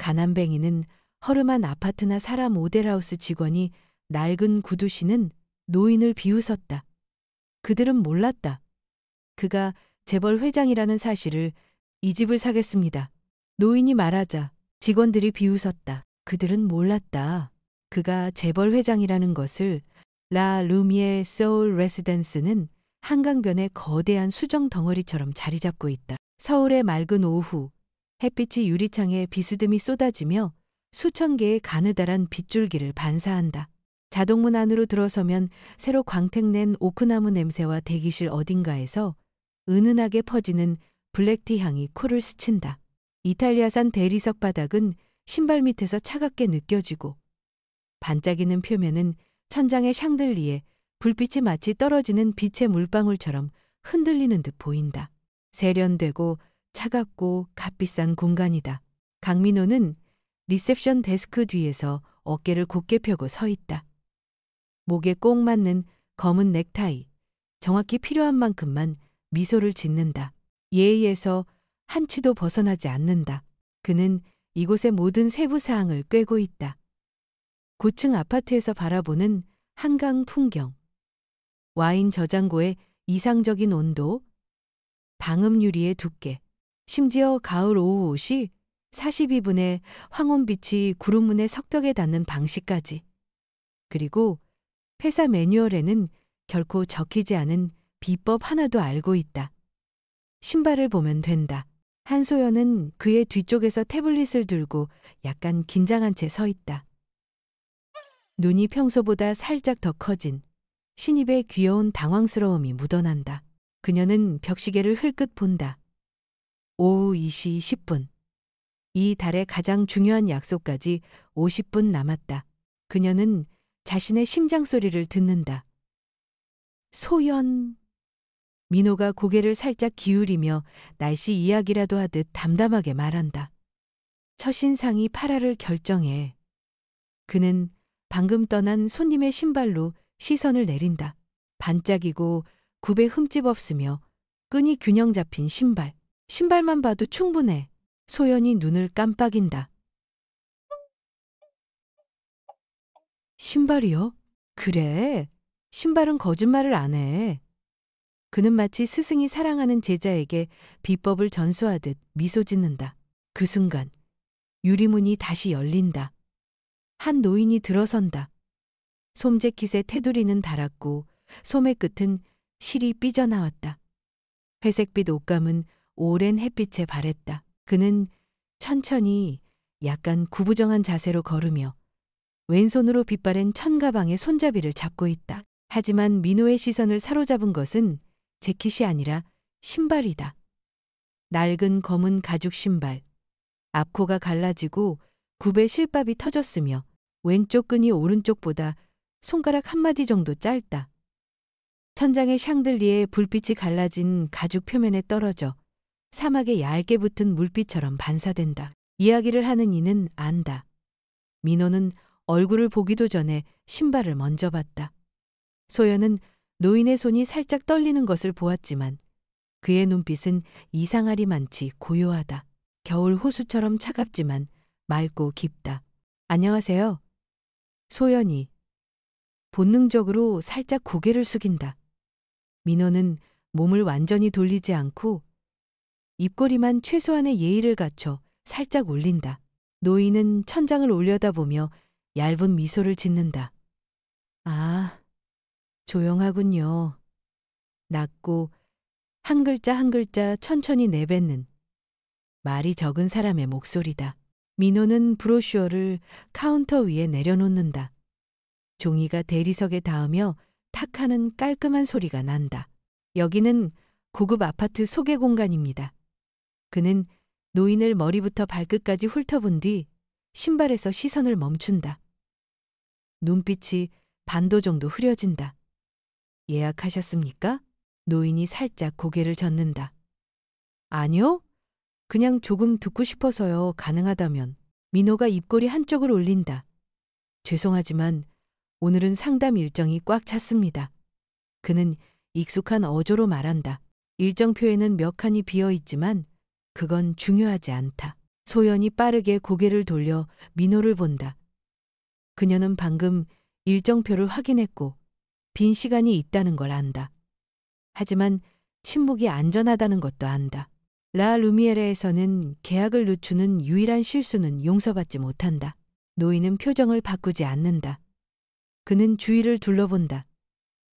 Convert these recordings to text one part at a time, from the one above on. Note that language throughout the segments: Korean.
가난뱅이는 허름한 아파트나 사람 모델하우스 직원이 낡은 구두 신은 노인을 비웃었다. 그들은 몰랐다. 그가 재벌 회장이라는 사실을. 이 집을 사겠습니다. 노인이 말하자 직원들이 비웃었다. 그들은 몰랐다. 그가 재벌 회장이라는 것을. 라 루미에 소울 레시던스는 한강변의 거대한 수정 덩어리처럼 자리 잡고 있다. 서울의 맑은 오후, 햇빛이 유리창에 비스듬히 쏟아지며 수천 개의 가느다란 빗줄기를 반사한다. 자동문 안으로 들어서면 새로 광택낸 오크나무 냄새와 대기실 어딘가에서 은은하게 퍼지는 블랙티 향이 코를 스친다. 이탈리아산 대리석 바닥은 신발 밑에서 차갑게 느껴지고 반짝이는 표면은 천장의 샹들리에 불빛이 마치 떨어지는 빛의 물방울처럼 흔들리는 듯 보인다. 세련되고 차갑고 값비싼 공간이다. 강민호는 리셉션 데스크 뒤에서 어깨를 곧게 펴고 서 있다. 목에 꼭 맞는 검은 넥타이, 정확히 필요한 만큼만 미소를 짓는다. 예의에서 한치도 벗어나지 않는다. 그는 이곳의 모든 세부 사항을 꿰고 있다. 고층 아파트에서 바라보는 한강 풍경, 와인 저장고의 이상적인 온도, 방음 유리의 두께, 심지어 가을 오후 옷이 42분의 황혼빛이 구름문의 석벽에 닿는 방식까지. 그리고 회사 매뉴얼에는 결코 적히지 않은 비법 하나도 알고 있다. 신발을 보면 된다. 한소연은 그의 뒤쪽에서 태블릿을 들고 약간 긴장한 채 서 있다. 눈이 평소보다 살짝 더 커진 신입의 귀여운 당황스러움이 묻어난다. 그녀는 벽시계를 흘끗 본다. 오후 2시 10분. 이 달의 가장 중요한 약속까지 50분 남았다. 그녀는 자신의 심장 소리를 듣는다. 소연. 민호가 고개를 살짝 기울이며 날씨 이야기라도 하듯 담담하게 말한다. 첫인상이 8화를 결정해. 그는 방금 떠난 손님의 신발로 시선을 내린다. 반짝이고 굽에 흠집 없으며 끈이 균형 잡힌 신발. 신발만 봐도 충분해. 소연이 눈을 깜빡인다. 신발이요? 그래. 신발은 거짓말을 안 해. 그는 마치 스승이 사랑하는 제자에게 비법을 전수하듯 미소 짓는다. 그 순간 유리문이 다시 열린다. 한 노인이 들어선다. 솜재킷의 테두리는 닳았고 소매 끝은 실이 삐져나왔다. 회색빛 옷감은 오랜 햇빛에 바랬다. 그는 천천히 약간 구부정한 자세로 걸으며 왼손으로 빗바랜 천가방의 손잡이를 잡고 있다. 하지만 민호의 시선을 사로잡은 것은 재킷이 아니라 신발이다. 낡은 검은 가죽 신발. 앞코가 갈라지고 굽에 실밥이 터졌으며 왼쪽 끈이 오른쪽보다 손가락 한마디 정도 짧다. 천장의 샹들리에 불빛이 갈라진 가죽 표면에 떨어져 사막에 얇게 붙은 물빛처럼 반사된다. 이야기를 하는 이는 안다. 민호는 얼굴을 보기도 전에 신발을 먼저 봤다. 소연은 노인의 손이 살짝 떨리는 것을 보았지만 그의 눈빛은 이상하리만치 고요하다. 겨울 호수처럼 차갑지만 맑고 깊다. 안녕하세요. 소연이. 본능적으로 살짝 고개를 숙인다. 민호는 몸을 완전히 돌리지 않고 입꼬리만 최소한의 예의를 갖춰 살짝 올린다. 노인은 천장을 올려다보며 얇은 미소를 짓는다. 아, 조용하군요. 낮고 한 글자 한 글자 천천히 내뱉는 말이 적은 사람의 목소리다. 민호는 브로슈어를 카운터 위에 내려놓는다. 종이가 대리석에 닿으며 탁 하는 깔끔한 소리가 난다. 여기는 고급 아파트 소개 공간입니다. 그는 노인을 머리부터 발끝까지 훑어본 뒤 신발에서 시선을 멈춘다. 눈빛이 반도 정도 흐려진다. 예약하셨습니까? 노인이 살짝 고개를 젓는다. 아니요. 그냥 조금 듣고 싶어서요. 가능하다면. 민호가 입꼬리 한쪽을 올린다. 죄송하지만 오늘은 상담 일정이 꽉 찼습니다. 그는 익숙한 어조로 말한다. 일정표에는 몇 칸이 비어 있지만 그건 중요하지 않다. 소연이 빠르게 고개를 돌려 민호를 본다. 그녀는 방금 일정표를 확인했고 빈 시간이 있다는 걸 안다. 하지만 침묵이 안전하다는 것도 안다. 라 루미에르에서는 계약을 늦추는 유일한 실수는 용서받지 못한다. 노인은 표정을 바꾸지 않는다. 그는 주위를 둘러본다.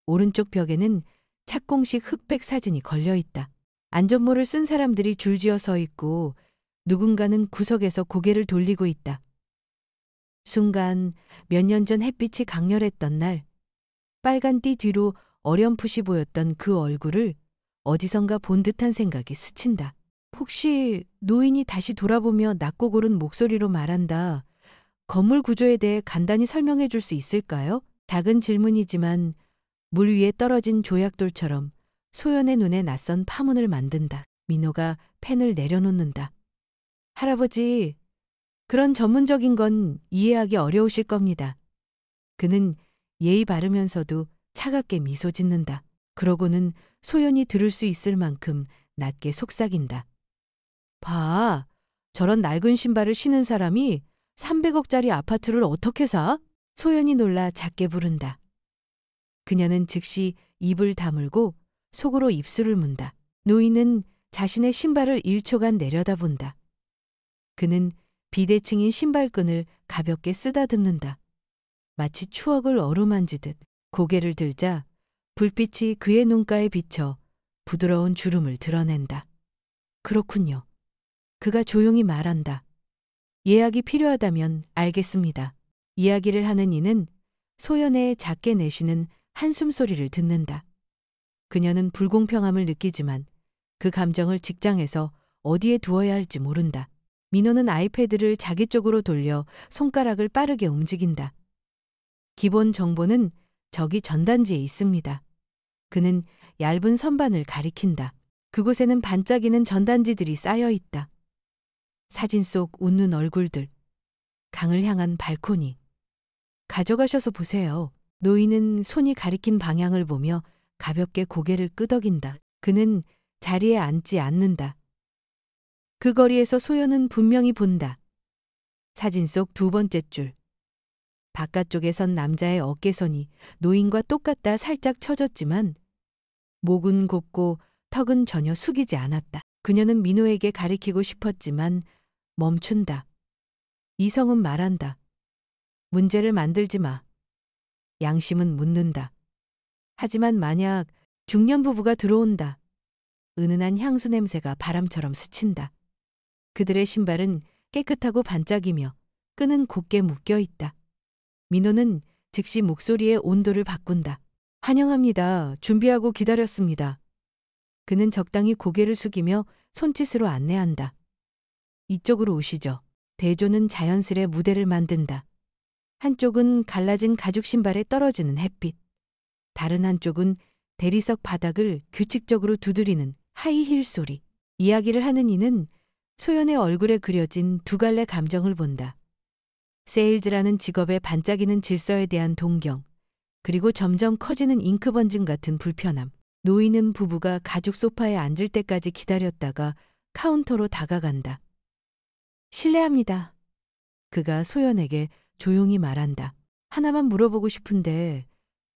오른쪽 벽에는 착공식 흑백 사진이 걸려 있다. 안전모를 쓴 사람들이 줄지어 서 있고 누군가는 구석에서 고개를 돌리고 있다. 순간 몇 년 전 햇빛이 강렬했던 날 빨간 띠 뒤로 어렴풋이 보였던 그 얼굴을 어디선가 본 듯한 생각이 스친다. 혹시 노인이 다시 돌아보며 낮고 고른 목소리로 말한다. 건물 구조에 대해 간단히 설명해 줄 수 있을까요? 작은 질문이지만 물 위에 떨어진 조약돌처럼 소연의 눈에 낯선 파문을 만든다. 민호가 펜을 내려놓는다. 할아버지, 그런 전문적인 건 이해하기 어려우실 겁니다. 그는 예의 바르면서도 차갑게 미소 짓는다. 그러고는 소연이 들을 수 있을 만큼 낮게 속삭인다. 봐, 저런 낡은 신발을 신은 사람이 300억짜리 아파트를 어떻게 사? 소연이 놀라 작게 부른다. 그녀는 즉시 입을 다물고 속으로 입술을 문다. 노인은 자신의 신발을 1초간 내려다본다. 그는 비대칭인 신발끈을 가볍게 쓰다듬는다. 마치 추억을 어루만지듯 고개를 들자 불빛이 그의 눈가에 비쳐 부드러운 주름을 드러낸다. 그렇군요. 그가 조용히 말한다. 예약이 필요하다면 알겠습니다. 이야기를 하는 이는 소연의 작게 내쉬는 한숨 소리를 듣는다. 그녀는 불공평함을 느끼지만 그 감정을 직장에서 어디에 두어야 할지 모른다. 민호는 아이패드를 자기 쪽으로 돌려 손가락을 빠르게 움직인다. 기본 정보는 저기 전단지에 있습니다. 그는 얇은 선반을 가리킨다. 그곳에는 반짝이는 전단지들이 쌓여 있다. 사진 속 웃는 얼굴들, 강을 향한 발코니. 가져가셔서 보세요. 노인은 손이 가리킨 방향을 보며 가볍게 고개를 끄덕인다. 그는 자리에 앉지 않는다. 그 거리에서 소연은 분명히 본다. 사진 속 두 번째 줄. 바깥쪽에 선 남자의 어깨선이 노인과 똑같다 살짝 처졌지만 목은 곱고 턱은 전혀 숙이지 않았다. 그녀는 민호에게 가리키고 싶었지만 멈춘다. 이성은 말한다. 문제를 만들지 마. 양심은 묻는다. 하지만 만약 중년 부부가 들어온다. 은은한 향수 냄새가 바람처럼 스친다. 그들의 신발은 깨끗하고 반짝이며 끈은 곧게 묶여 있다. 민호는 즉시 목소리의 온도를 바꾼다. 환영합니다. 준비하고 기다렸습니다. 그는 적당히 고개를 숙이며 손짓으로 안내한다. 이쪽으로 오시죠. 대조는 자연스레 무대를 만든다. 한쪽은 갈라진 가죽 신발에 떨어지는 햇빛. 다른 한쪽은 대리석 바닥을 규칙적으로 두드리는 하이힐 소리. 이야기를 하는 이는 소연의 얼굴에 그려진 두 갈래 감정을 본다. 세일즈라는 직업의 반짝이는 질서에 대한 동경, 그리고 점점 커지는 잉크 번짐 같은 불편함. 노인은 부부가 가죽 소파에 앉을 때까지 기다렸다가 카운터로 다가간다. 실례합니다. 그가 소연에게 조용히 말한다. 하나만 물어보고 싶은데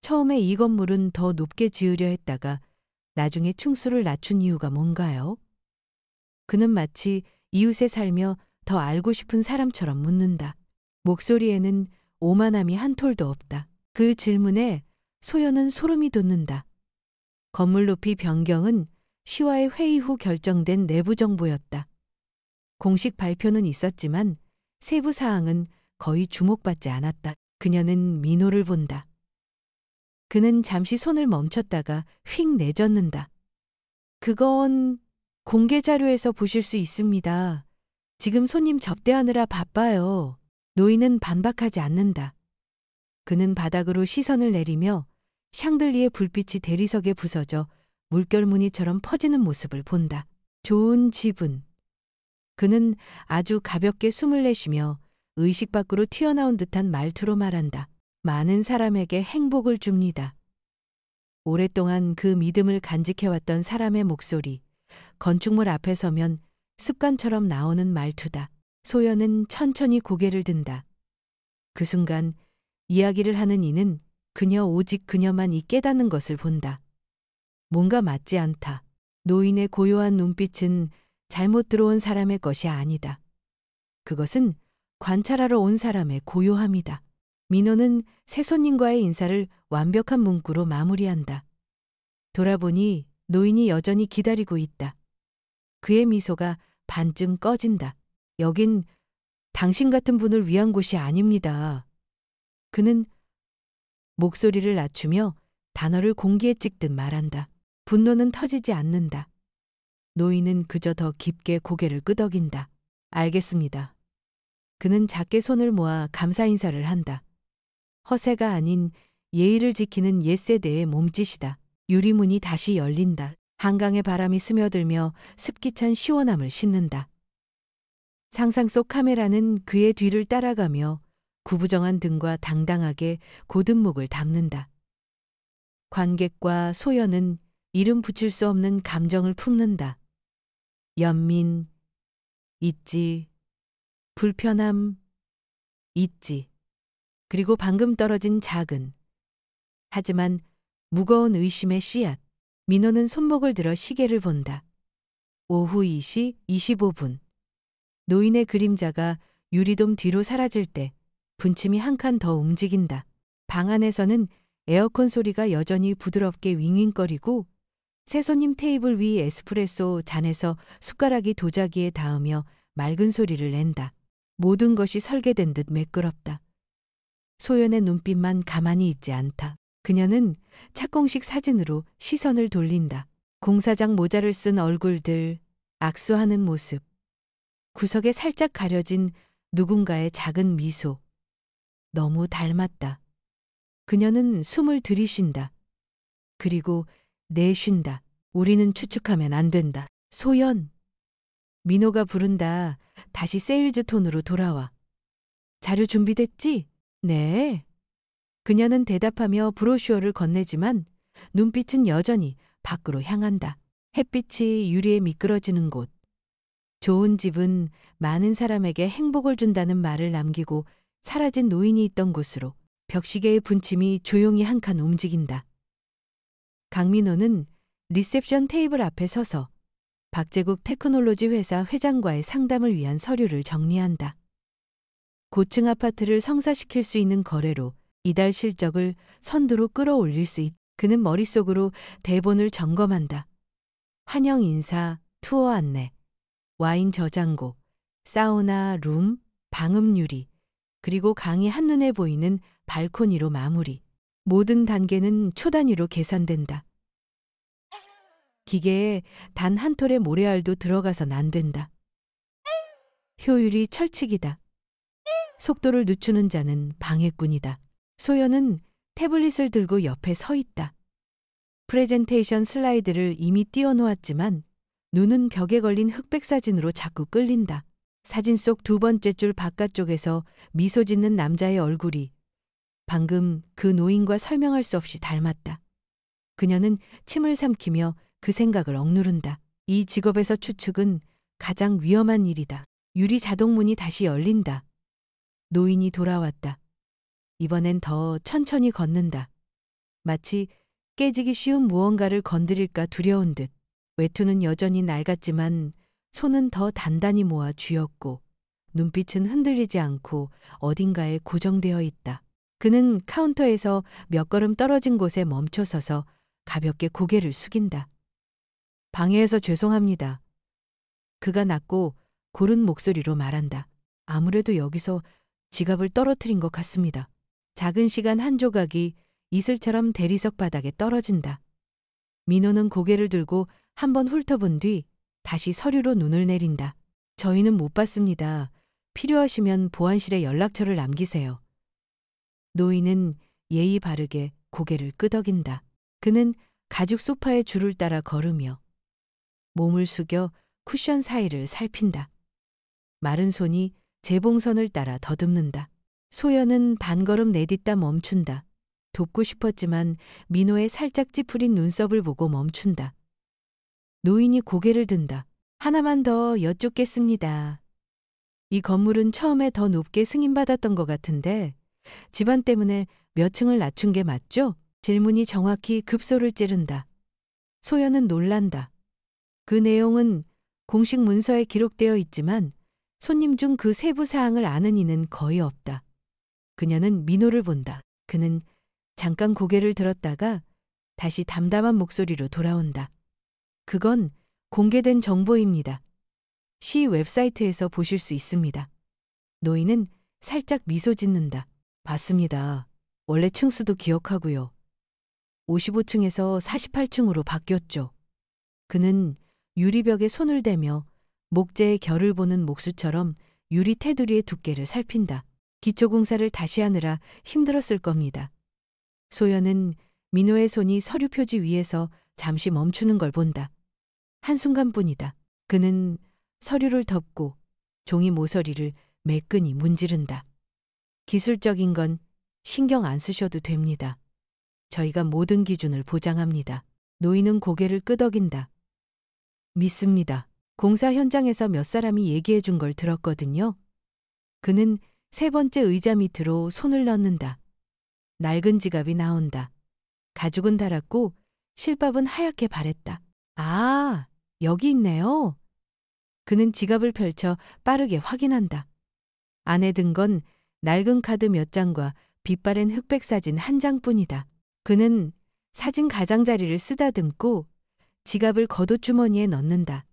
처음에 이 건물은 더 높게 지으려 했다가 나중에 층수를 낮춘 이유가 뭔가요? 그는 마치 이웃에 살며 더 알고 싶은 사람처럼 묻는다. 목소리에는 오만함이 한 톨도 없다. 그 질문에 소연은 소름이 돋는다. 건물 높이 변경은 시와의 회의 후 결정된 내부 정보였다. 공식 발표는 있었지만 세부 사항은 거의 주목받지 않았다. 그녀는 민호를 본다. 그는 잠시 손을 멈췄다가 휙 내젓는다. 그건 공개 자료에서 보실 수 있습니다. 지금 손님 접대하느라 바빠요. 노인은 반박하지 않는다. 그는 바닥으로 시선을 내리며 샹들리의 불빛이 대리석에 부서져 물결무늬처럼 퍼지는 모습을 본다. 좋은 지분. 그는 아주 가볍게 숨을 내쉬며 의식 밖으로 튀어나온 듯한 말투로 말한다. 많은 사람에게 행복을 줍니다. 오랫동안 그 믿음을 간직해왔던 사람의 목소리, 건축물 앞에 서면 습관처럼 나오는 말투다. 소연은 천천히 고개를 든다. 그 순간 이야기를 하는 이는 그녀 오직 그녀만 이 깨닫는 것을 본다. 뭔가 맞지 않다. 노인의 고요한 눈빛은 잘못 들어온 사람의 것이 아니다. 그것은 관찰하러 온 사람의 고요함이다. 민호는 새 손님과의 인사를 완벽한 문구로 마무리한다. 돌아보니 노인이 여전히 기다리고 있다. 그의 미소가 반쯤 꺼진다. 여긴 당신 같은 분을 위한 곳이 아닙니다. 그는 목소리를 낮추며 단어를 공기에 찍듯 말한다. 분노는 터지지 않는다. 노인은 그저 더 깊게 고개를 끄덕인다. 알겠습니다. 그는 작게 손을 모아 감사 인사를 한다. 허세가 아닌 예의를 지키는 옛세대의 몸짓이다. 유리문이 다시 열린다. 한강의 바람이 스며들며 습기찬 시원함을 싣는다. 상상 속 카메라는 그의 뒤를 따라가며 구부정한 등과 당당하게 곧은 목을 담는다. 관객과 소연은 이름 붙일 수 없는 감정을 품는다. 연민, 있지, 불편함, 있지. 그리고 방금 떨어진 작은, 하지만 무거운 의심의 씨앗. 민호는 손목을 들어 시계를 본다. 오후 2시 25분. 노인의 그림자가 유리돔 뒤로 사라질 때 분침이 한 칸 더 움직인다. 방 안에서는 에어컨 소리가 여전히 부드럽게 윙윙거리고 새 손님 테이블 위 에스프레소 잔에서 숟가락이 도자기에 닿으며 맑은 소리를 낸다. 모든 것이 설계된 듯 매끄럽다. 소연의 눈빛만 가만히 있지 않다. 그녀는 착공식 사진으로 시선을 돌린다. 공사장 모자를 쓴 얼굴들, 악수하는 모습, 구석에 살짝 가려진 누군가의 작은 미소. 너무 닮았다. 그녀는 숨을 들이쉰다. 그리고 내쉰다. 우리는 추측하면 안 된다. 소연. 민호가 부른다. 다시 세일즈 톤으로 돌아와. 자료 준비됐지? 네. 그녀는 대답하며 브로슈어를 건네지만 눈빛은 여전히 밖으로 향한다. 햇빛이 유리에 미끄러지는 곳. 좋은 집은 많은 사람에게 행복을 준다는 말을 남기고 사라진 노인이 있던 곳으로 벽시계의 분침이 조용히 한 칸 움직인다. 강민호는 리셉션 테이블 앞에 서서 박제국 테크놀로지 회사 회장과의 상담을 위한 서류를 정리한다. 고층 아파트를 성사시킬 수 있는 거래로 이달 실적을 선두로 끌어올릴 수 있다. 그는 머릿속으로 대본을 점검한다. 환영 인사, 투어 안내, 와인 저장고, 사우나 룸, 방음 유리, 그리고 강이 한눈에 보이는 발코니로 마무리. 모든 단계는 초 단위로 계산된다. 기계에 단 한 톨의 모래알도 들어가선 안 된다. 효율이 철칙이다. 속도를 늦추는 자는 방해꾼이다. 소연은 태블릿을 들고 옆에 서 있다. 프레젠테이션 슬라이드를 이미 띄워놓았지만 눈은 벽에 걸린 흑백 사진으로 자꾸 끌린다. 사진 속 두 번째 줄 바깥쪽에서 미소 짓는 남자의 얼굴이 방금 그 노인과 설명할 수 없이 닮았다. 그녀는 침을 삼키며 그 생각을 억누른다. 이 직업에서 추측은 가장 위험한 일이다. 유리 자동문이 다시 열린다. 노인이 돌아왔다. 이번엔 더 천천히 걷는다. 마치 깨지기 쉬운 무언가를 건드릴까 두려운 듯. 외투는 여전히 낡았지만 손은 더 단단히 모아 쥐었고 눈빛은 흔들리지 않고 어딘가에 고정되어 있다. 그는 카운터에서 몇 걸음 떨어진 곳에 멈춰서서 가볍게 고개를 숙인다. 방해해서 죄송합니다. 그가 낮고 고른 목소리로 말한다. 아무래도 여기서 지갑을 떨어뜨린 것 같습니다. 작은 시간 한 조각이 이슬처럼 대리석 바닥에 떨어진다. 민호는 고개를 들고 한번 훑어본 뒤 다시 서류로 눈을 내린다. 저희는 못 받습니다. 필요하시면 보안실에 연락처를 남기세요. 노인은 예의 바르게 고개를 끄덕인다. 그는 가죽 소파의 줄을 따라 걸으며 몸을 숙여 쿠션 사이를 살핀다. 마른 손이 재봉선을 따라 더듬는다. 소연은 반걸음 내딛다 멈춘다. 돕고 싶었지만 민호의 살짝 찌푸린 눈썹을 보고 멈춘다. 노인이 고개를 든다. 하나만 더 여쭙겠습니다. 이 건물은 처음에 더 높게 승인받았던 것 같은데 집안 때문에 몇 층을 낮춘 게 맞죠? 질문이 정확히 급소를 찌른다. 소연은 놀란다. 그 내용은 공식 문서에 기록되어 있지만 손님 중 그 세부 사항을 아는 이는 거의 없다. 그녀는 민호를 본다. 그는 잠깐 고개를 들었다가 다시 담담한 목소리로 돌아온다. 그건 공개된 정보입니다. 시 웹사이트에서 보실 수 있습니다. 노인은 살짝 미소 짓는다. 봤습니다. 원래 층수도 기억하고요. 55층에서 48층으로 바뀌었죠. 그는 유리벽에 손을 대며 목재의 결을 보는 목수처럼 유리 테두리의 두께를 살핀다. 기초공사를 다시 하느라 힘들었을 겁니다. 소연은 민호의 손이 서류 표지 위에서 잠시 멈추는 걸 본다. 한순간뿐이다. 그는 서류를 덮고 종이 모서리를 매끈히 문지른다. 기술적인 건 신경 안 쓰셔도 됩니다. 저희가 모든 기준을 보장합니다. 노인은 고개를 끄덕인다. 믿습니다. 공사 현장에서 몇 사람이 얘기해 준 걸 들었거든요. 그는 세 번째 의자 밑으로 손을 넣는다. 낡은 지갑이 나온다. 가죽은 달았고 실밥은 하얗게 바랬다. 아, 여기 있네요. 그는 지갑을 펼쳐 빠르게 확인한다. 안에 든 건 낡은 카드 몇 장과 빛바랜 흑백 사진 한 장뿐이다. 그는 사진 가장자리를 쓰다듬고 지갑을 겉옷주머니에 넣는다.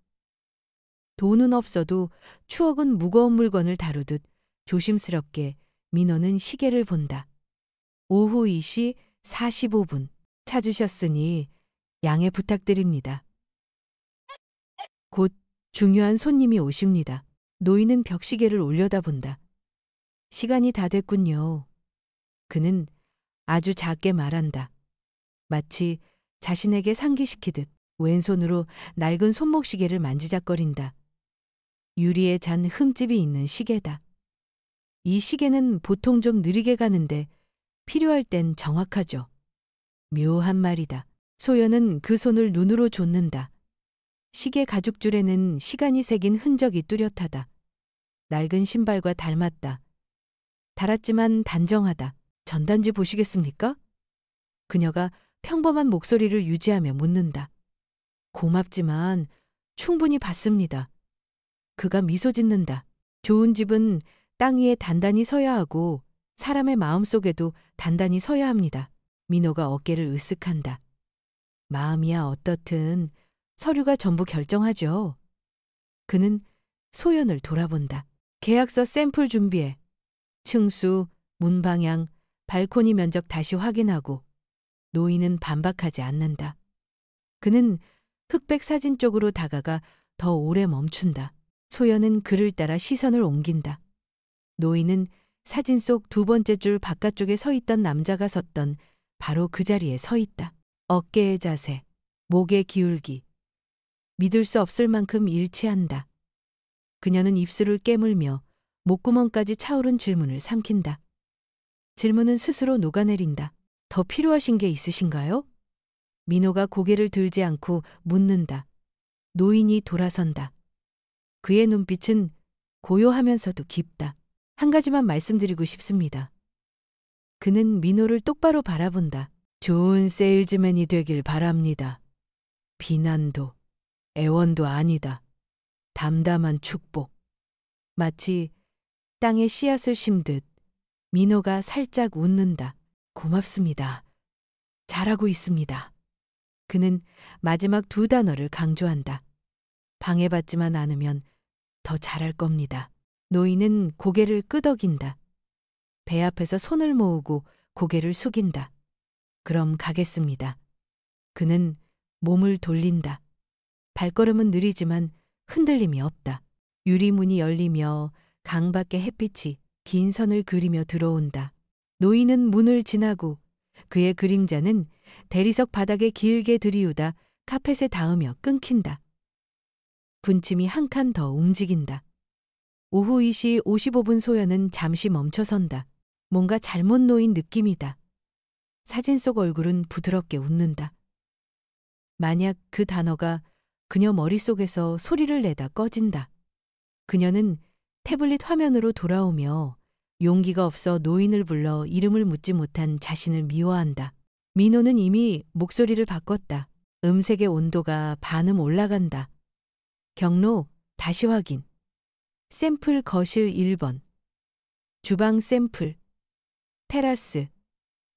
돈은 없어도 추억은 무거운 물건을 다루듯 조심스럽게 민호는 시계를 본다. 오후 2시 45분. 찾으셨으니 양해 부탁드립니다. 곧 중요한 손님이 오십니다. 노인은 벽시계를 올려다본다. 시간이 다 됐군요. 그는 아주 작게 말한다. 마치 자신에게 상기시키듯 왼손으로 낡은 손목시계를 만지작거린다. 유리에 잔 흠집이 있는 시계다. 이 시계는 보통 좀 느리게 가는데 필요할 땐 정확하죠. 묘한 말이다. 소연은 그 손을 눈으로 좇는다. 시계 가죽줄에는 시간이 새긴 흔적이 뚜렷하다. 낡은 신발과 닮았다. 달았지만 단정하다. 전단지 보시겠습니까? 그녀가 평범한 목소리를 유지하며 묻는다. 고맙지만 충분히 봤습니다. 그가 미소 짓는다. 좋은 집은 땅 위에 단단히 서야 하고 사람의 마음속에도 단단히 서야 합니다. 민호가 어깨를 으쓱한다. 마음이야 어떻든 서류가 전부 결정하죠. 그는 소연을 돌아본다. 계약서 샘플 준비해. 층수, 문 방향, 발코니 면적 다시 확인하고. 노인은 반박하지 않는다. 그는 흑백 사진 쪽으로 다가가 더 오래 멈춘다. 소연은 그를 따라 시선을 옮긴다. 노인은 사진 속 두 번째 줄 바깥쪽에 서 있던 남자가 섰던 바로 그 자리에 서 있다. 어깨의 자세, 목의 기울기. 믿을 수 없을 만큼 일치한다. 그녀는 입술을 깨물며 목구멍까지 차오른 질문을 삼킨다. 질문은 스스로 녹아내린다. 더 필요하신 게 있으신가요? 민호가 고개를 들지 않고 묻는다. 노인이 돌아선다. 그의 눈빛은 고요하면서도 깊다. 한 가지만 말씀드리고 싶습니다. 그는 민호를 똑바로 바라본다. 좋은 세일즈맨이 되길 바랍니다. 비난도, 애원도 아니다. 담담한 축복. 마치 땅에 씨앗을 심듯 민호가 살짝 웃는다. 고맙습니다. 잘하고 있습니다. 그는 마지막 두 단어를 강조한다. 방해받지만 않으면 더 잘할 겁니다. 노인은 고개를 끄덕인다. 배 앞에서 손을 모으고 고개를 숙인다. 그럼 가겠습니다. 그는 몸을 돌린다. 발걸음은 느리지만 흔들림이 없다. 유리문이 열리며 강밖의 햇빛이 긴 선을 그리며 들어온다. 노인은 문을 지나고 그의 그림자는 대리석 바닥에 길게 들이우다 카펫에 닿으며 끊긴다. 분침이 한 칸 더 움직인다. 오후 2시 55분 소연은 잠시 멈춰선다. 뭔가 잘못 놓인 느낌이다. 사진 속 얼굴은 부드럽게 웃는다. 만약 그 단어가 그녀 머릿속에서 소리를 내다 꺼진다. 그녀는 태블릿 화면으로 돌아오며 용기가 없어 노인을 불러 이름을 묻지 못한 자신을 미워한다. 민호는 이미 목소리를 바꿨다. 음색의 온도가 반음 올라간다. 경로 다시 확인. 샘플 거실 1번. 주방 샘플. 테라스.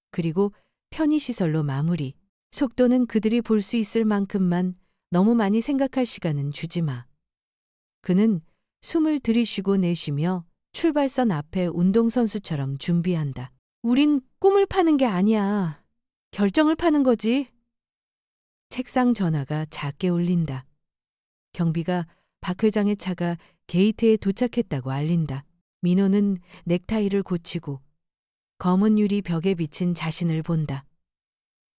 그리고 편의시설로 마무리. 속도는 그들이 볼 수 있을 만큼만, 너무 많이 생각할 시간은 주지 마. 그는 숨을 들이쉬고 내쉬며 출발선 앞에 운동선수처럼 준비한다. 우린 꿈을 파는 게 아니야. 결정을 파는 거지. 책상 전화가 작게 울린다. 경비가 박 회장의 차가 게이트에 도착했다고 알린다. 민호는 넥타이를 고치고 검은 유리 벽에 비친 자신을 본다.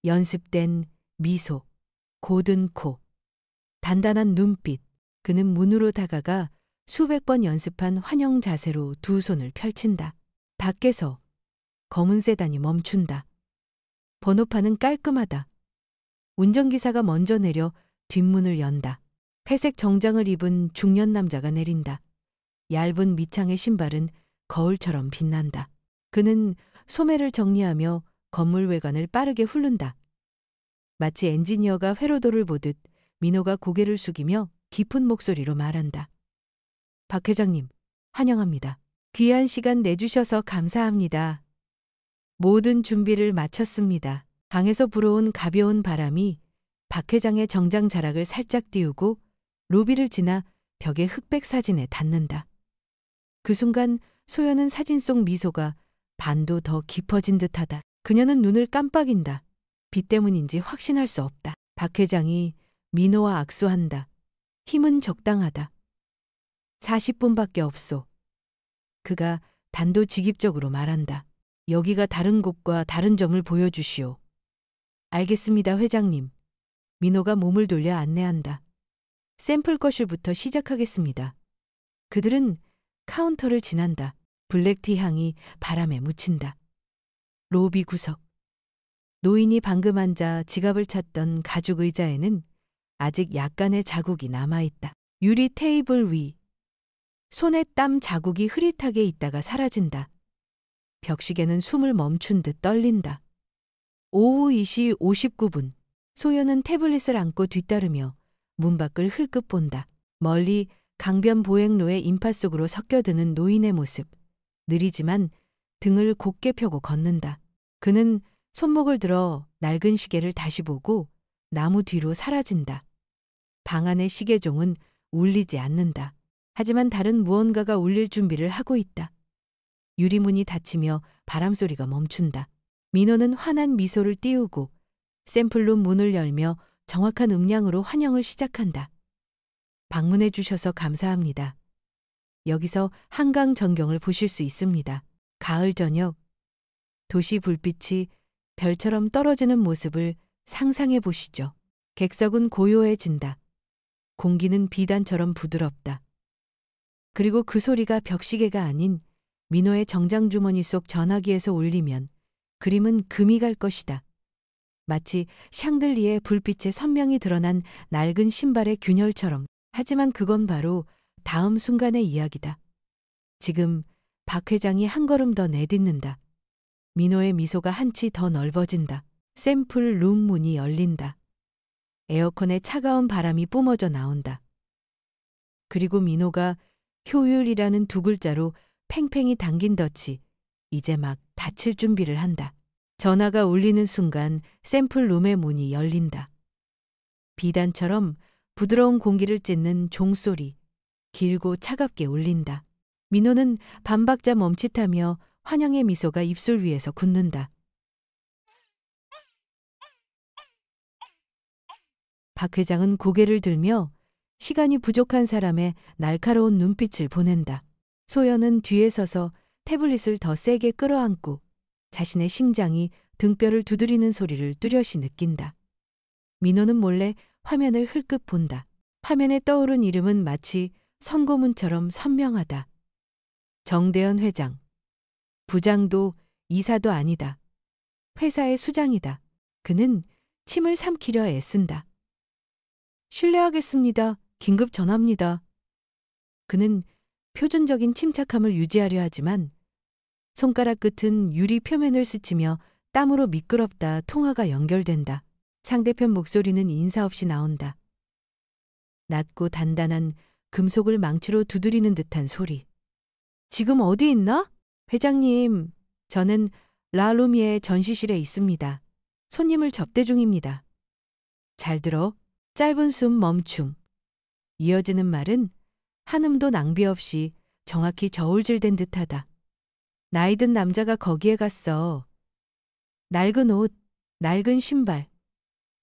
연습된 미소, 고든 코, 단단한 눈빛. 그는 문으로 다가가 수백 번 연습한 환영 자세로 두 손을 펼친다. 밖에서 검은 세단이 멈춘다. 번호판은 깔끔하다. 운전기사가 먼저 내려 뒷문을 연다. 회색 정장을 입은 중년 남자가 내린다. 얇은 밑창의 신발은 거울처럼 빛난다. 그는 소매를 정리하며 건물 외관을 빠르게 훑는다. 마치 엔지니어가 회로도를 보듯 민호가 고개를 숙이며 깊은 목소리로 말한다. 박 회장님, 환영합니다. 귀한 시간 내주셔서 감사합니다. 모든 준비를 마쳤습니다. 방에서 불어온 가벼운 바람이 박 회장의 정장 자락을 살짝 띄우고 로비를 지나 벽의 흑백 사진에 닿는다. 그 순간 소연은 사진 속 미소가 반도 더 깊어진 듯하다. 그녀는 눈을 깜빡인다. 빛 때문인지 확신할 수 없다. 박 회장이 민호와 악수한다. 힘은 적당하다. 40분밖에 없소. 그가 단도직입적으로 말한다. 여기가 다른 곳과 다른 점을 보여주시오. 알겠습니다, 회장님. 민호가 몸을 돌려 안내한다. 샘플 거실부터 시작하겠습니다. 그들은 카운터를 지난다. 블랙티 향이 바람에 묻힌다. 로비 구석. 노인이 방금 앉아 지갑을 찾던 가죽 의자에는 아직 약간의 자국이 남아있다. 유리 테이블 위. 손에 땀 자국이 흐릿하게 있다가 사라진다. 벽시계는 숨을 멈춘 듯 떨린다. 오후 2시 59분. 소연은 태블릿을 안고 뒤따르며 문 밖을 흘끗 본다. 멀리 강변 보행로의 인파 속으로 섞여드는 노인의 모습. 느리지만 등을 곧게 펴고 걷는다. 그는 손목을 들어 낡은 시계를 다시 보고 나무 뒤로 사라진다. 방 안의 시계종은 울리지 않는다. 하지만 다른 무언가가 울릴 준비를 하고 있다. 유리문이 닫히며 바람소리가 멈춘다. 민호는 환한 미소를 띄우고 샘플룸 문을 열며 정확한 음량으로 환영을 시작한다. 방문해 주셔서 감사합니다. 여기서 한강 전경을 보실 수 있습니다. 가을 저녁, 도시 불빛이 별처럼 떨어지는 모습을 상상해 보시죠. 객석은 고요해진다. 공기는 비단처럼 부드럽다. 그리고 그 소리가 벽시계가 아닌 민호의 정장 주머니 속 전화기에서 울리면 그림은 금이 갈 것이다. 마치 샹들리에 불빛에 선명히 드러난 낡은 신발의 균열처럼. 하지만 그건 바로 다음 순간의 이야기다. 지금 박 회장이 한 걸음 더 내딛는다. 민호의 미소가 한치 더 넓어진다. 샘플 룸 문이 열린다. 에어컨의 차가운 바람이 뿜어져 나온다. 그리고 민호가 효율이라는 두 글자로 팽팽히 당긴 덫이 이제 막 닫힐 준비를 한다. 전화가 울리는 순간 샘플 룸의 문이 열린다. 비단처럼 부드러운 공기를 찢는 종소리, 길고 차갑게 울린다. 민호는 반박자 멈칫하며 환영의 미소가 입술 위에서 굳는다. 박 회장은 고개를 들며 시간이 부족한 사람의 날카로운 눈빛을 보낸다. 소연은 뒤에 서서 태블릿을 더 세게 끌어안고 자신의 심장이 등뼈를 두드리는 소리를 뚜렷이 느낀다. 민호는 몰래 화면을 흘끗 본다. 화면에 떠오른 이름은 마치 선고문처럼 선명하다. 정대현 회장. 부장도 이사도 아니다. 회사의 수장이다. 그는 침을 삼키려 애쓴다. 실례하겠습니다. 긴급 전화입니다. 그는 표준적인 침착함을 유지하려 하지만 손가락 끝은 유리 표면을 스치며 땀으로 미끄럽다 통화가 연결된다. 상대편 목소리는 인사 없이 나온다. 낮고 단단한 금속을 망치로 두드리는 듯한 소리. 지금 어디 있나? 회장님, 저는 라루미의 전시실에 있습니다. 손님을 접대 중입니다. 잘 들어. 짧은 숨 멈춤. 이어지는 말은 한음도 낭비 없이 정확히 저울질된 듯하다. 나이든 남자가 거기에 갔어. 낡은 옷, 낡은 신발.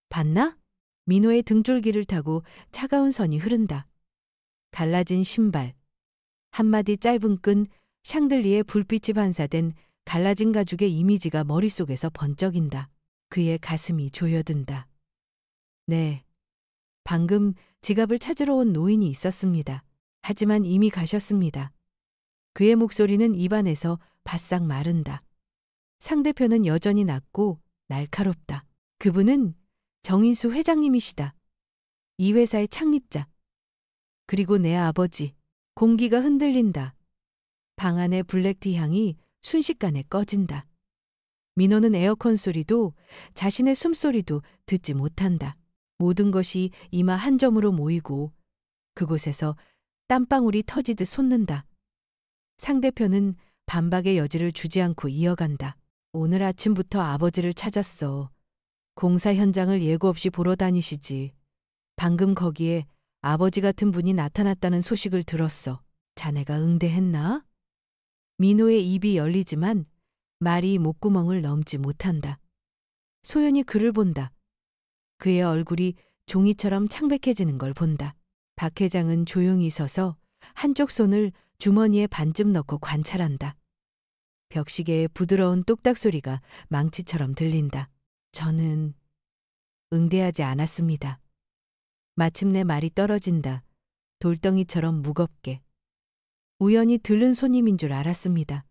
봤나? 민호의 등줄기를 타고 차가운 선이 흐른다. 갈라진 신발. 한마디 짧은 끈, 샹들리에 불빛이 반사된 갈라진 가죽의 이미지가 머릿속에서 번쩍인다. 그의 가슴이 조여든다. 네. 방금 지갑을 찾으러 온 노인이 있었습니다. 하지만 이미 가셨습니다. 그의 목소리는 입안에서 바싹 마른다. 상대편은 여전히 낮고 날카롭다. 그분은 정인수 회장님이시다. 이 회사의 창립자. 그리고 내 아버지. 공기가 흔들린다. 방 안의 블랙티 향이 순식간에 꺼진다. 민호는 에어컨 소리도 자신의 숨소리도 듣지 못한다. 모든 것이 이마 한 점으로 모이고 그곳에서 땀방울이 터지듯 솟는다. 상대편은 반박의 여지를 주지 않고 이어간다. 오늘 아침부터 아버지를 찾았어. 공사 현장을 예고 없이 보러 다니시지. 방금 거기에 아버지 같은 분이 나타났다는 소식을 들었어. 자네가 응대했나? 민호의 입이 열리지만 말이 목구멍을 넘지 못한다. 소연이 그를 본다. 그의 얼굴이 종이처럼 창백해지는 걸 본다. 박 회장은 조용히 서서 한쪽 손을 주머니에 반쯤 넣고 관찰한다. 벽시계의 부드러운 똑딱 소리가 망치처럼 들린다. 저는 응대하지 않았습니다. 마침내 말이 떨어진다. 돌덩이처럼 무겁게. 우연히 들른 손님인 줄 알았습니다.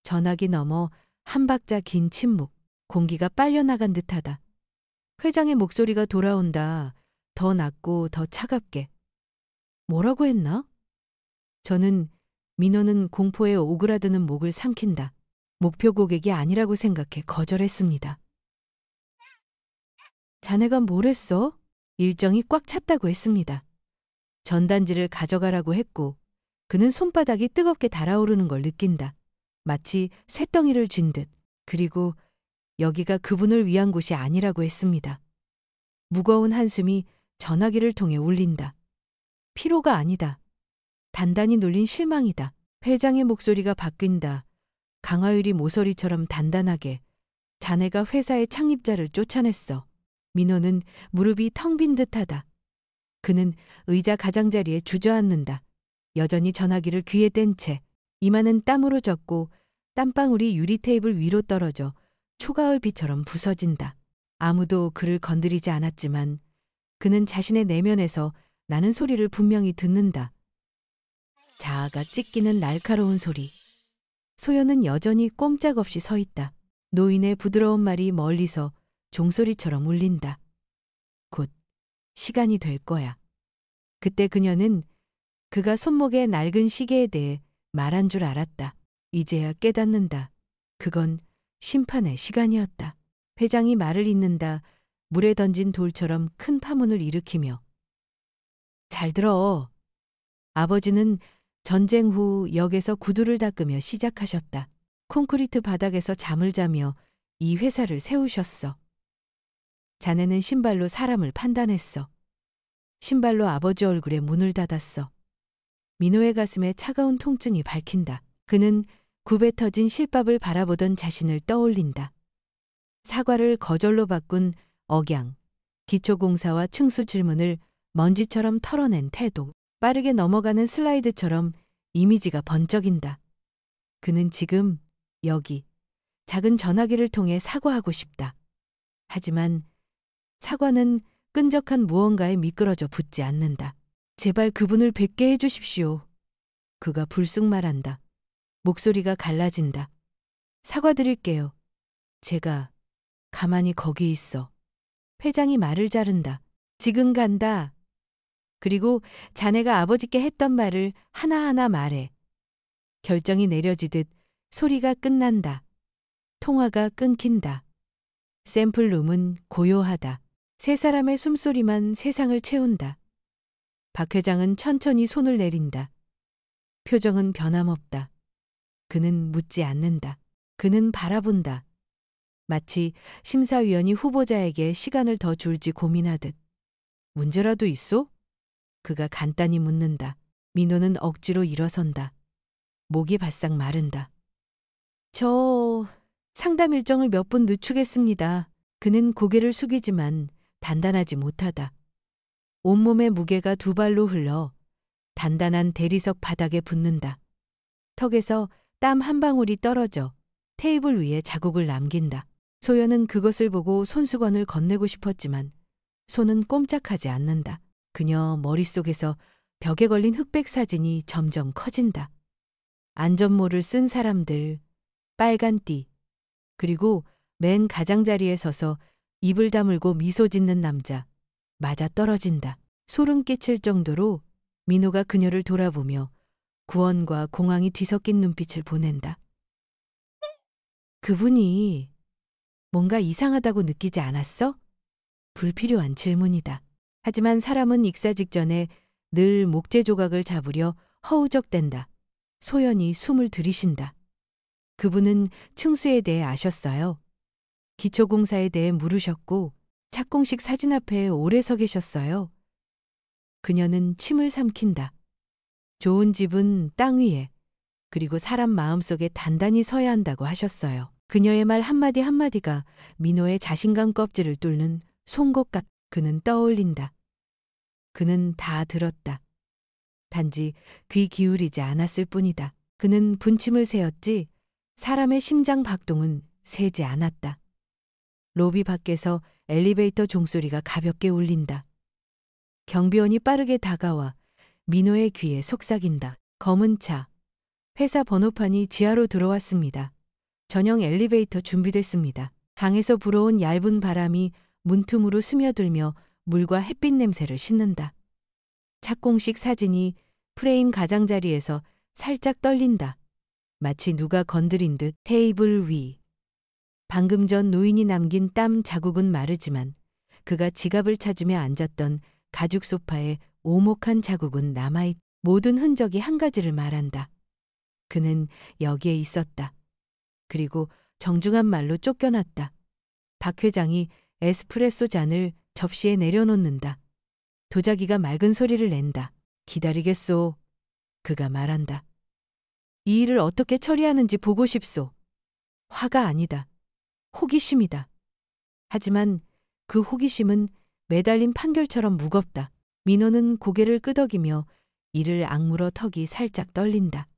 전화기 너머 한 박자 긴 침묵. 공기가 빨려나간 듯하다. 회장의 목소리가 돌아온다. 더 낮고 더 차갑게. 뭐라고 했나? 저는 민호는 공포에 오그라드는 목을 삼킨다. 목표 고객이 아니라고 생각해 거절했습니다. 자네가 뭘 했어? 일정이 꽉 찼다고 했습니다. 전단지를 가져가라고 했고 그는 손바닥이 뜨겁게 달아오르는 걸 느낀다. 마치 쇳덩이를 쥔 듯. 그리고 여기가 그분을 위한 곳이 아니라고 했습니다. 무거운 한숨이 전화기를 통해 울린다. 피로가 아니다. 단단히 눌린 실망이다. 회장의 목소리가 바뀐다. 강화유리 모서리처럼 단단하게. 자네가 회사의 창립자를 쫓아냈어. 민호는 무릎이 텅 빈 듯하다. 그는 의자 가장자리에 주저앉는다. 여전히 전화기를 귀에 뗀 채 이마는 땀으로 젖고 땀방울이 유리 테이블 위로 떨어져 초가을 비처럼 부서진다. 아무도 그를 건드리지 않았지만 그는 자신의 내면에서 나는 소리를 분명히 듣는다. 자아가 찢기는 날카로운 소리. 소연은 여전히 꼼짝없이 서 있다. 노인의 부드러운 말이 멀리서 종소리처럼 울린다. 곧 시간이 될 거야. 그때 그녀는 그가 손목의 낡은 시계에 대해 말한 줄 알았다. 이제야 깨닫는다. 그건 심판의 시간이었다. 회장이 말을 잇는다. 물에 던진 돌처럼 큰 파문을 일으키며. 잘 들어. 아버지는 전쟁 후 역에서 구두를 닦으며 시작하셨다. 콘크리트 바닥에서 잠을 자며 이 회사를 세우셨어. 자네는 신발로 사람을 판단했어. 신발로 아버지 얼굴에 문을 닫았어. 민호의 가슴에 차가운 통증이 밝힌다. 그는 굽에 터진 실밥을 바라보던 자신을 떠올린다. 사과를 거절로 바꾼 억양, 기초공사와 층수 질문을 먼지처럼 털어낸 태도, 빠르게 넘어가는 슬라이드처럼 이미지가 번쩍인다. 그는 지금 여기 작은 전화기를 통해 사과하고 싶다. 하지만 사과는 끈적한 무언가에 미끄러져 붙지 않는다. 제발 그분을 뵙게 해주십시오. 그가 불쑥 말한다. 목소리가 갈라진다. 사과드릴게요. 제가 가만히 거기 있어. 회장이 말을 자른다. 지금 간다. 그리고 자네가 아버지께 했던 말을 하나하나 말해. 결정이 내려지듯 소리가 끝난다. 통화가 끊긴다. 샘플룸은 고요하다. 세 사람의 숨소리만 세상을 채운다. 박 회장은 천천히 손을 내린다. 표정은 변함없다. 그는 묻지 않는다. 그는 바라본다. 마치 심사위원이 후보자에게 시간을 더 줄지 고민하듯. 문제라도 있소? 그가 간단히 묻는다. 민호는 억지로 일어선다. 목이 바싹 마른다. 저 상담 일정을 몇 분 늦추겠습니다. 그는 고개를 숙이지만 단단하지 못하다. 온몸의 무게가 두 발로 흘러 단단한 대리석 바닥에 붙는다. 턱에서 땀 한 방울이 떨어져 테이블 위에 자국을 남긴다. 소연은 그것을 보고 손수건을 건네고 싶었지만 손은 꼼짝하지 않는다. 그녀 머릿속에서 벽에 걸린 흑백 사진이 점점 커진다. 안전모를 쓴 사람들, 빨간 띠, 그리고 맨 가장자리에 서서 입을 다물고 미소 짓는 남자, 맞아 떨어진다. 소름 끼칠 정도로 민호가 그녀를 돌아보며 구원과 공황이 뒤섞인 눈빛을 보낸다. 그분이 뭔가 이상하다고 느끼지 않았어? 불필요한 질문이다. 하지만 사람은 익사 직전에 늘 목재 조각을 잡으려 허우적댄다. 소연이 숨을 들이쉰다. 그분은 층수에 대해 아셨어요. 기초공사에 대해 물으셨고 착공식 사진 앞에 오래 서 계셨어요. 그녀는 침을 삼킨다. 좋은 집은 땅 위에, 그리고 사람 마음속에 단단히 서야 한다고 하셨어요. 그녀의 말 한마디 한마디가 민호의 자신감 껍질을 뚫는 송곳 같. 그는 떠올린다. 그는 다 들었다. 단지 귀 기울이지 않았을 뿐이다. 그는 분침을 세었지 사람의 심장 박동은 세지 않았다. 로비 밖에서 엘리베이터 종소리가 가볍게 울린다. 경비원이 빠르게 다가와 민호의 귀에 속삭인다. 검은 차. 회사 번호판이 지하로 들어왔습니다. 전용 엘리베이터 준비됐습니다. 강에서 불어온 얇은 바람이 문틈으로 스며들며 물과 햇빛 냄새를 씻는다. 착공식 사진이 프레임 가장자리에서 살짝 떨린다. 마치 누가 건드린 듯. 테이블 위. 방금 전 노인이 남긴 땀 자국은 마르지만 그가 지갑을 찾으며 앉았던 가죽 소파에 오목한 자국은 남아있. 모든 흔적이 한 가지를 말한다. 그는 여기에 있었다. 그리고 정중한 말로 쫓겨났다. 박 회장이 에스프레소 잔을 접시에 내려놓는다. 도자기가 맑은 소리를 낸다. 기다리겠소. 그가 말한다. 이 일을 어떻게 처리하는지 보고 싶소. 화가 아니다. 호기심이다. 하지만 그 호기심은 매달린 판결처럼 무겁다. 민호는 고개를 끄덕이며 이를 악물어 턱이 살짝 떨린다.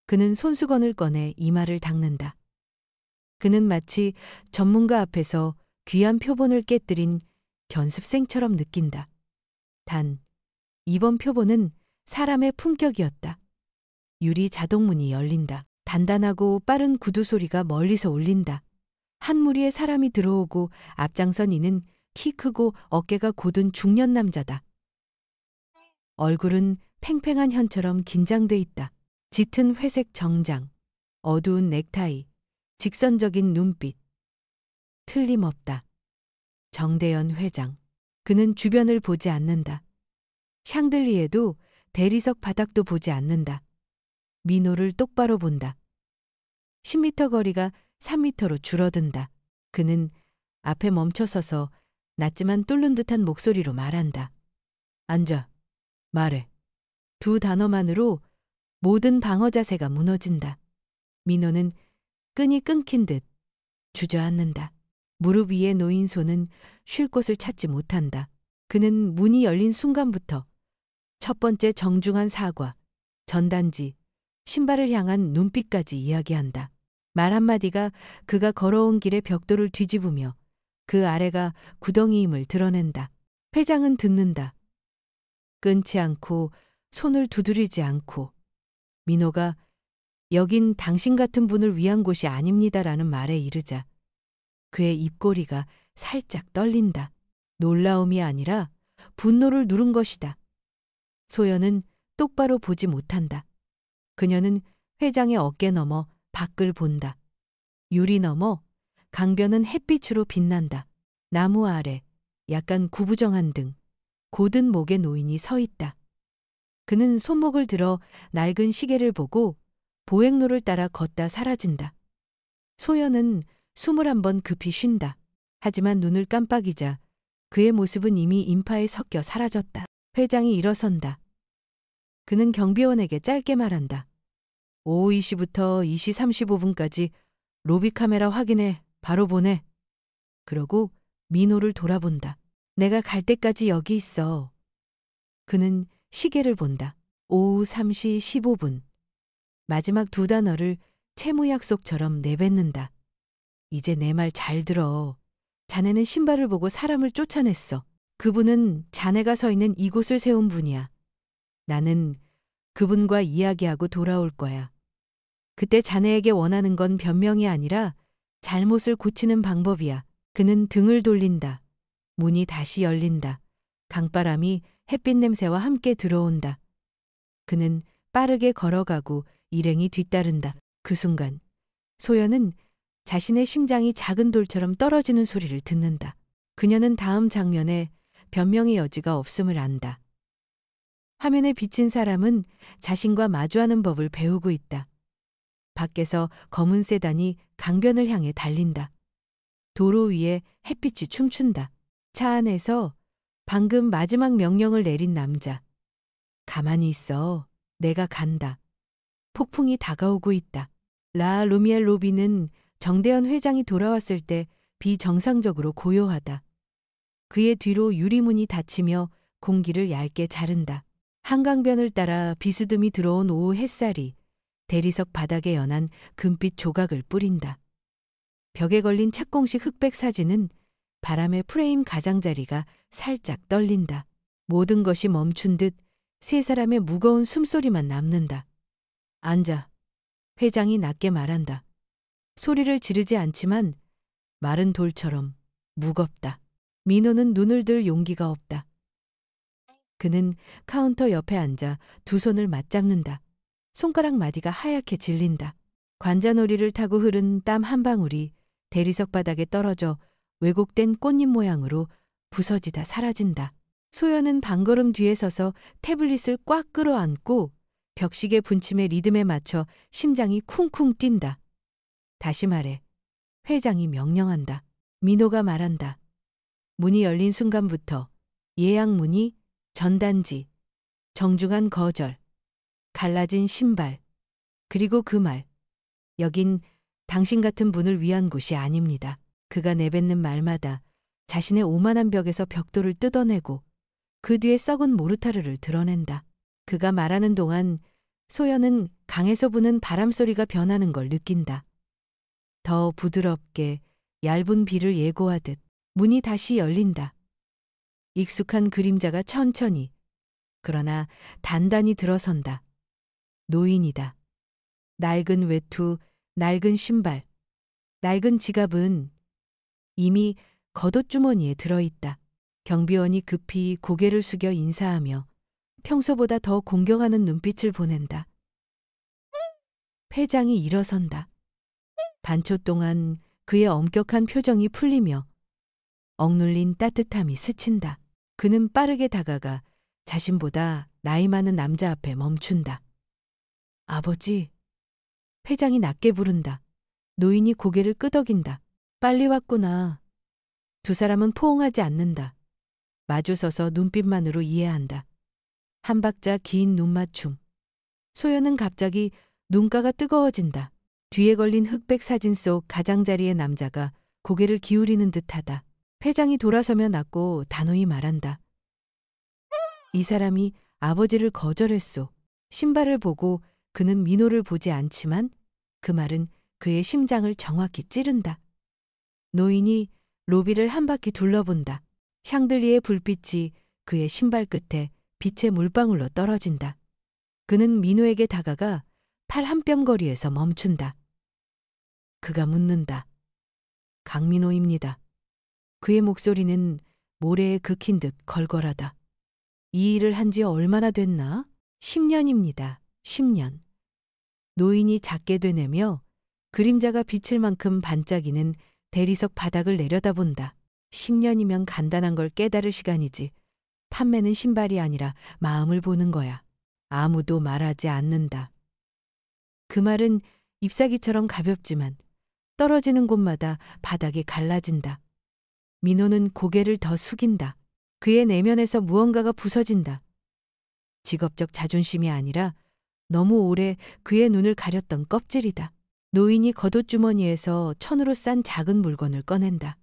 그는 손수건을 꺼내 이마를 닦는다. 그는 마치 전문가 앞에서 귀한 표본을 깨뜨린 견습생처럼 느낀다. 단, 이번 표본은 사람의 품격이었다. 유리 자동문이 열린다. 단단하고 빠른 구두 소리가 멀리서 울린다. 한 무리의 사람이 들어오고 앞장선 이는 키 크고 어깨가 곧은 중년 남자다. 얼굴은 팽팽한 현처럼 긴장돼 있다. 짙은 회색 정장, 어두운 넥타이, 직선적인 눈빛. 틀림없다. 정대현 회장. 그는 주변을 보지 않는다. 샹들리에도 대리석 바닥도 보지 않는다. 민호를 똑바로 본다. 10m 거리가 3m로 줄어든다. 그는 앞에 멈춰서서 낮지만 뚫는 듯한 목소리로 말한다. 앉아. 말해. 두 단어만으로 모든 방어 자세가 무너진다. 민호는 끈이 끊긴 듯 주저앉는다. 무릎 위에 놓인 손은 쉴 곳을 찾지 못한다. 그는 문이 열린 순간부터 첫 번째 정중한 사과, 전단지, 신발을 향한 눈빛까지 이야기한다. 말 한마디가 그가 걸어온 길의 벽돌을 뒤집으며 그 아래가 구덩이임을 드러낸다. 회장은 듣는다. 끊지 않고 손을 두드리지 않고. 민호가 여긴 당신 같은 분을 위한 곳이 아닙니다라는 말에 이르자 그의 입꼬리가 살짝 떨린다. 놀라움이 아니라 분노를 누른 것이다. 소연은 똑바로 보지 못한다. 그녀는 회장의 어깨 너머 밖을 본다. 유리 너머 강변은 햇빛으로 빛난다. 나무 아래 약간 구부정한 등 곧은 목의 노인이 서 있다. 그는 손목을 들어 낡은 시계를 보고 보행로를 따라 걷다 사라진다. 소연은 숨을 한번 급히 쉰다. 하지만 눈을 깜빡이자 그의 모습은 이미 인파에 섞여 사라졌다. 회장이 일어선다. 그는 경비원에게 짧게 말한다. 오후 2시부터 2시 35분까지 로비 카메라 확인해 바로 보내. 그러고 민호를 돌아본다. 내가 갈 때까지 여기 있어. 그는 시계를 본다. 오후 3시 15분. 마지막 두 단어를 채무 약속처럼 내뱉는다. 이제 내 말 잘 들어. 자네는 신발을 보고 사람을 쫓아냈어. 그분은 자네가 서 있는 이곳을 세운 분이야. 나는 그분과 이야기하고 돌아올 거야. 그때 자네에게 원하는 건 변명이 아니라 잘못을 고치는 방법이야. 그는 등을 돌린다. 문이 다시 열린다. 강바람이 햇빛 냄새와 함께 들어온다. 그는 빠르게 걸어가고 일행이 뒤따른다. 그 순간 소연은 자신의 심장이 작은 돌처럼 떨어지는 소리를 듣는다. 그녀는 다음 장면에 변명의 여지가 없음을 안다. 화면에 비친 사람은 자신과 마주하는 법을 배우고 있다. 밖에서 검은 세단이 강변을 향해 달린다. 도로 위에 햇빛이 춤춘다. 차 안에서 방금 마지막 명령을 내린 남자. 가만히 있어. 내가 간다. 폭풍이 다가오고 있다. 라 루미엘 로비는 정대현 회장이 돌아왔을 때 비정상적으로 고요하다. 그의 뒤로 유리문이 닫히며 공기를 얇게 자른다. 한강변을 따라 비스듬히 들어온 오후 햇살이 대리석 바닥에 연한 금빛 조각을 뿌린다. 벽에 걸린 착공식 흑백 사진은 바람에 프레임 가장자리가 살짝 떨린다. 모든 것이 멈춘 듯 세 사람의 무거운 숨소리만 남는다. 앉아. 회장이 낮게 말한다. 소리를 지르지 않지만 마른 돌처럼 무겁다. 민호는 눈을 들 용기가 없다. 그는 카운터 옆에 앉아 두 손을 맞잡는다. 손가락 마디가 하얗게 질린다. 관자놀이를 타고 흐른 땀 한 방울이 대리석 바닥에 떨어져 왜곡된 꽃잎 모양으로 부서지다 사라진다. 소연은 방걸음 뒤에 서서 태블릿을 꽉 끌어안고 벽시계 분침의 리듬에 맞춰 심장이 쿵쿵 뛴다. 다시 말해, 회장이 명령한다. 민호가 말한다. 문이 열린 순간부터 예약문의, 전단지, 정중한 거절, 갈라진 신발, 그리고 그 말. 여긴 당신 같은 분을 위한 곳이 아닙니다. 그가 내뱉는 말마다 자신의 오만한 벽에서 벽돌을 뜯어내고 그 뒤에 썩은 모르타르를 드러낸다. 그가 말하는 동안 소연은 강에서 부는 바람소리가 변하는 걸 느낀다. 더 부드럽게 얇은 비를 예고하듯 문이 다시 열린다. 익숙한 그림자가 천천히 그러나 단단히 들어선다. 노인이다. 낡은 외투, 낡은 신발, 낡은 지갑은 이미 겉옷주머니에 들어있다. 경비원이 급히 고개를 숙여 인사하며 평소보다 더 공경하는 눈빛을 보낸다. 회장이 일어선다. 반초 동안 그의 엄격한 표정이 풀리며 억눌린 따뜻함이 스친다. 그는 빠르게 다가가 자신보다 나이 많은 남자 앞에 멈춘다. 아버지. 회장이 낮게 부른다. 노인이 고개를 끄덕인다. 빨리 왔구나. 두 사람은 포옹하지 않는다. 마주서서 눈빛만으로 이해한다. 한 박자 긴 눈맞춤. 소연은 갑자기 눈가가 뜨거워진다. 뒤에 걸린 흑백 사진 속 가장자리의 남자가 고개를 기울이는 듯하다. 회장이 돌아서며 낮고 단호히 말한다. 이 사람이 아버지를 거절했소. 신발을 보고 그는 민호를 보지 않지만 그 말은 그의 심장을 정확히 찌른다. 노인이 로비를 한 바퀴 둘러본다. 샹들리의 불빛이 그의 신발 끝에 빛의 물방울로 떨어진다. 그는 민호에게 다가가 팔 한 뼘 거리에서 멈춘다. 그가 묻는다. 강민호입니다. 그의 목소리는 모래에 긁힌 듯 걸걸하다. 이 일을 한 지 얼마나 됐나? 10년입니다. 10년. 노인이 작게 되뇌며 그림자가 비칠 만큼 반짝이는 대리석 바닥을 내려다본다. 10년이면 간단한 걸 깨달을 시간이지. 판매는 신발이 아니라 마음을 보는 거야. 아무도 말하지 않는다. 그 말은 잎사귀처럼 가볍지만 떨어지는 곳마다 바닥이 갈라진다. 민호는 고개를 더 숙인다. 그의 내면에서 무언가가 부서진다. 직업적 자존심이 아니라 너무 오래 그의 눈을 가렸던 껍질이다. 노인이 겉옷주머니에서 천으로 싼 작은 물건을 꺼낸다.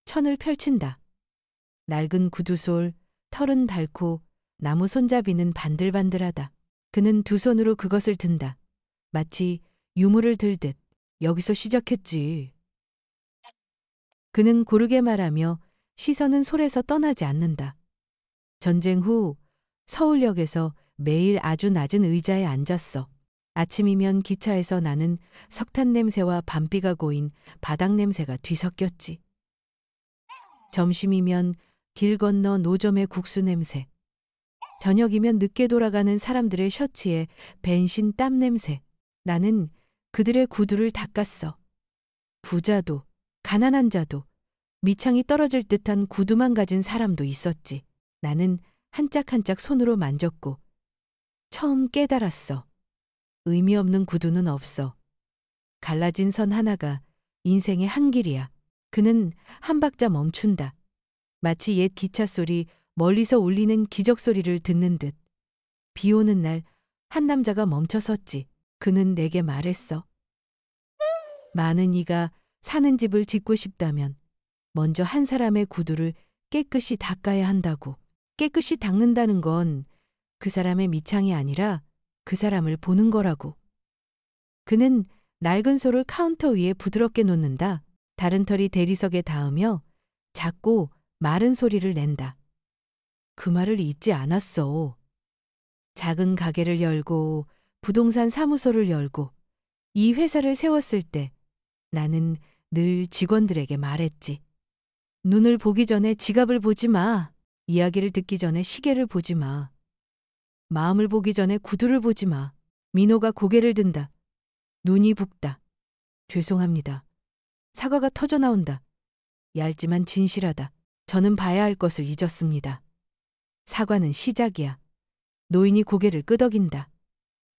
천을 펼친다. 낡은 구두솔, 털은 닳고 나무 손잡이는 반들반들하다. 그는 두 손으로 그것을 든다. 마치 유물을 들듯 여기서 시작했지. 그는 고르게 말하며 시선은 솔에서 떠나지 않는다. 전쟁 후 서울역에서 매일 아주 낮은 의자에 앉았어. 아침이면 기차에서 나는 석탄 냄새와 밤비가 고인 바닥 냄새가 뒤섞였지. 점심이면 길 건너 노점의 국수 냄새. 저녁이면 늦게 돌아가는 사람들의 셔츠에 벤신 땀 냄새. 나는 그들의 구두를 닦았어. 부자도 가난한 자도 밑창이 떨어질 듯한 구두만 가진 사람도 있었지. 나는 한 짝 한 짝 손으로 만졌고 처음 깨달았어. 의미 없는 구두는 없어. 갈라진 선 하나가 인생의 한 길이야. 그는 한 박자 멈춘다. 마치 옛 기차 소리 멀리서 울리는 기적 소리를 듣는 듯. 비 오는 날 한 남자가 멈춰섰지. 그는 내게 말했어. 많은 이가 사는 집을 짓고 싶다면 먼저 한 사람의 구두를 깨끗이 닦아야 한다고. 깨끗이 닦는다는 건 그 사람의 밑창이 아니라 그 사람을 보는 거라고. 그는 낡은 소를 카운터 위에 부드럽게 놓는다. 다른 털이 대리석에 닿으며 작고 마른 소리를 낸다. 그 말을 잊지 않았어. 작은 가게를 열고 부동산 사무소를 열고 이 회사를 세웠을 때 나는 늘 직원들에게 말했지. 눈을 보기 전에 지갑을 보지 마. 이야기를 듣기 전에 시계를 보지 마. 마음을 보기 전에 구두를 보지 마. 민호가 고개를 든다. 눈이 붓다. 죄송합니다. 사과가 터져 나온다. 얇지만 진실하다. 저는 봐야 할 것을 잊었습니다. 사과는 시작이야. 노인이 고개를 끄덕인다.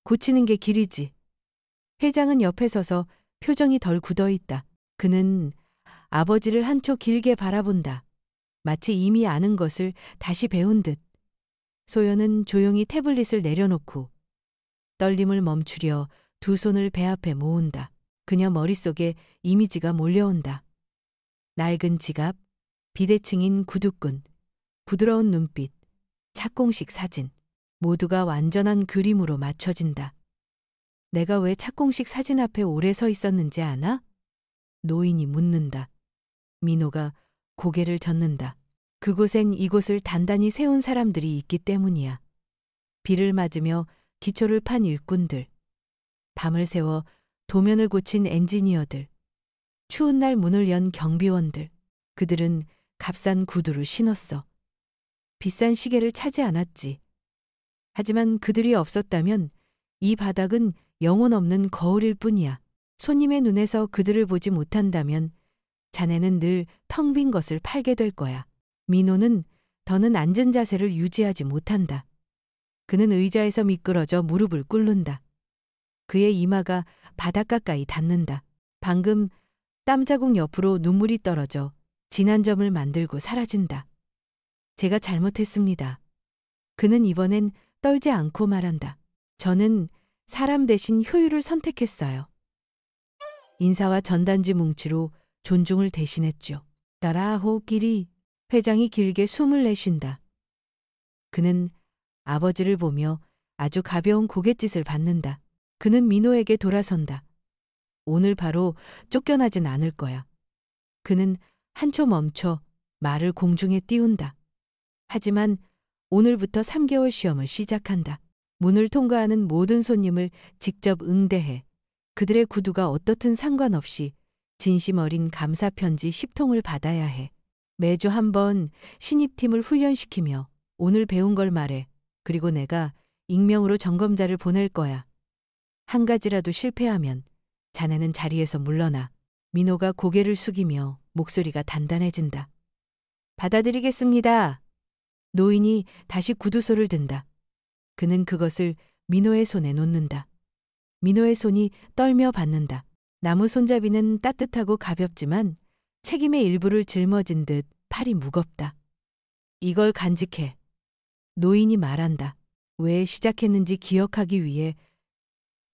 고치는 게 길이지. 회장은 옆에 서서 표정이 덜 굳어 있다. 그는 아버지를 한초 길게 바라본다. 마치 이미 아는 것을 다시 배운 듯. 소연은 조용히 태블릿을 내려놓고 떨림을 멈추려 두 손을 배 앞에 모은다. 그녀 머릿속에 이미지가 몰려온다. 낡은 지갑, 비대칭인 구두끈, 부드러운 눈빛, 착공식 사진. 모두가 완전한 그림으로 맞춰진다. 내가 왜 착공식 사진 앞에 오래 서 있었는지 아나? 노인이 묻는다. 민호가 고개를 젓는다. 그곳엔 이곳을 단단히 세운 사람들이 있기 때문이야. 비를 맞으며 기초를 판 일꾼들, 밤을 새워 도면을 고친 엔지니어들, 추운 날 문을 연 경비원들. 그들은 값싼 구두를 신었어. 비싼 시계를 차지 않았지. 하지만 그들이 없었다면 이 바닥은 영혼 없는 거울일 뿐이야. 손님의 눈에서 그들을 보지 못한다면 자네는 늘 텅 빈 것을 팔게 될 거야. 민호는 더는 앉은 자세를 유지하지 못한다. 그는 의자에서 미끄러져 무릎을 꿇는다. 그의 이마가 바닥 가까이 닿는다. 방금 땀자국 옆으로 눈물이 떨어져 진한 점을 만들고 사라진다. 제가 잘못했습니다. 그는 이번엔 떨지 않고 말한다. 저는 사람 대신 효율을 선택했어요. 인사와 전단지 뭉치로 존중을 대신했죠. 따라호끼리 회장이 길게 숨을 내쉰다. 그는 아버지를 보며 아주 가벼운 고갯짓을 받는다. 그는 민호에게 돌아선다. 오늘 바로 쫓겨나진 않을 거야. 그는 한초 멈춰 말을 공중에 띄운다. 하지만 오늘부터 3개월 시험을 시작한다. 문을 통과하는 모든 손님을 직접 응대해 그들의 구두가 어떻든 상관없이 진심 어린 감사 편지 10통을 받아야 해. 매주 한 번 신입팀을 훈련시키며 오늘 배운 걸 말해. 그리고 내가 익명으로 점검자를 보낼 거야. 한 가지라도 실패하면 자네는 자리에서 물러나. 민호가 고개를 숙이며 목소리가 단단해진다. 받아들이겠습니다. 노인이 다시 구두소를 든다. 그는 그것을 민호의 손에 놓는다. 민호의 손이 떨며 받는다. 나무 손잡이는 따뜻하고 가볍지만 책임의 일부를 짊어진 듯 팔이 무겁다. 이걸 간직해. 노인이 말한다. 왜 시작했는지 기억하기 위해.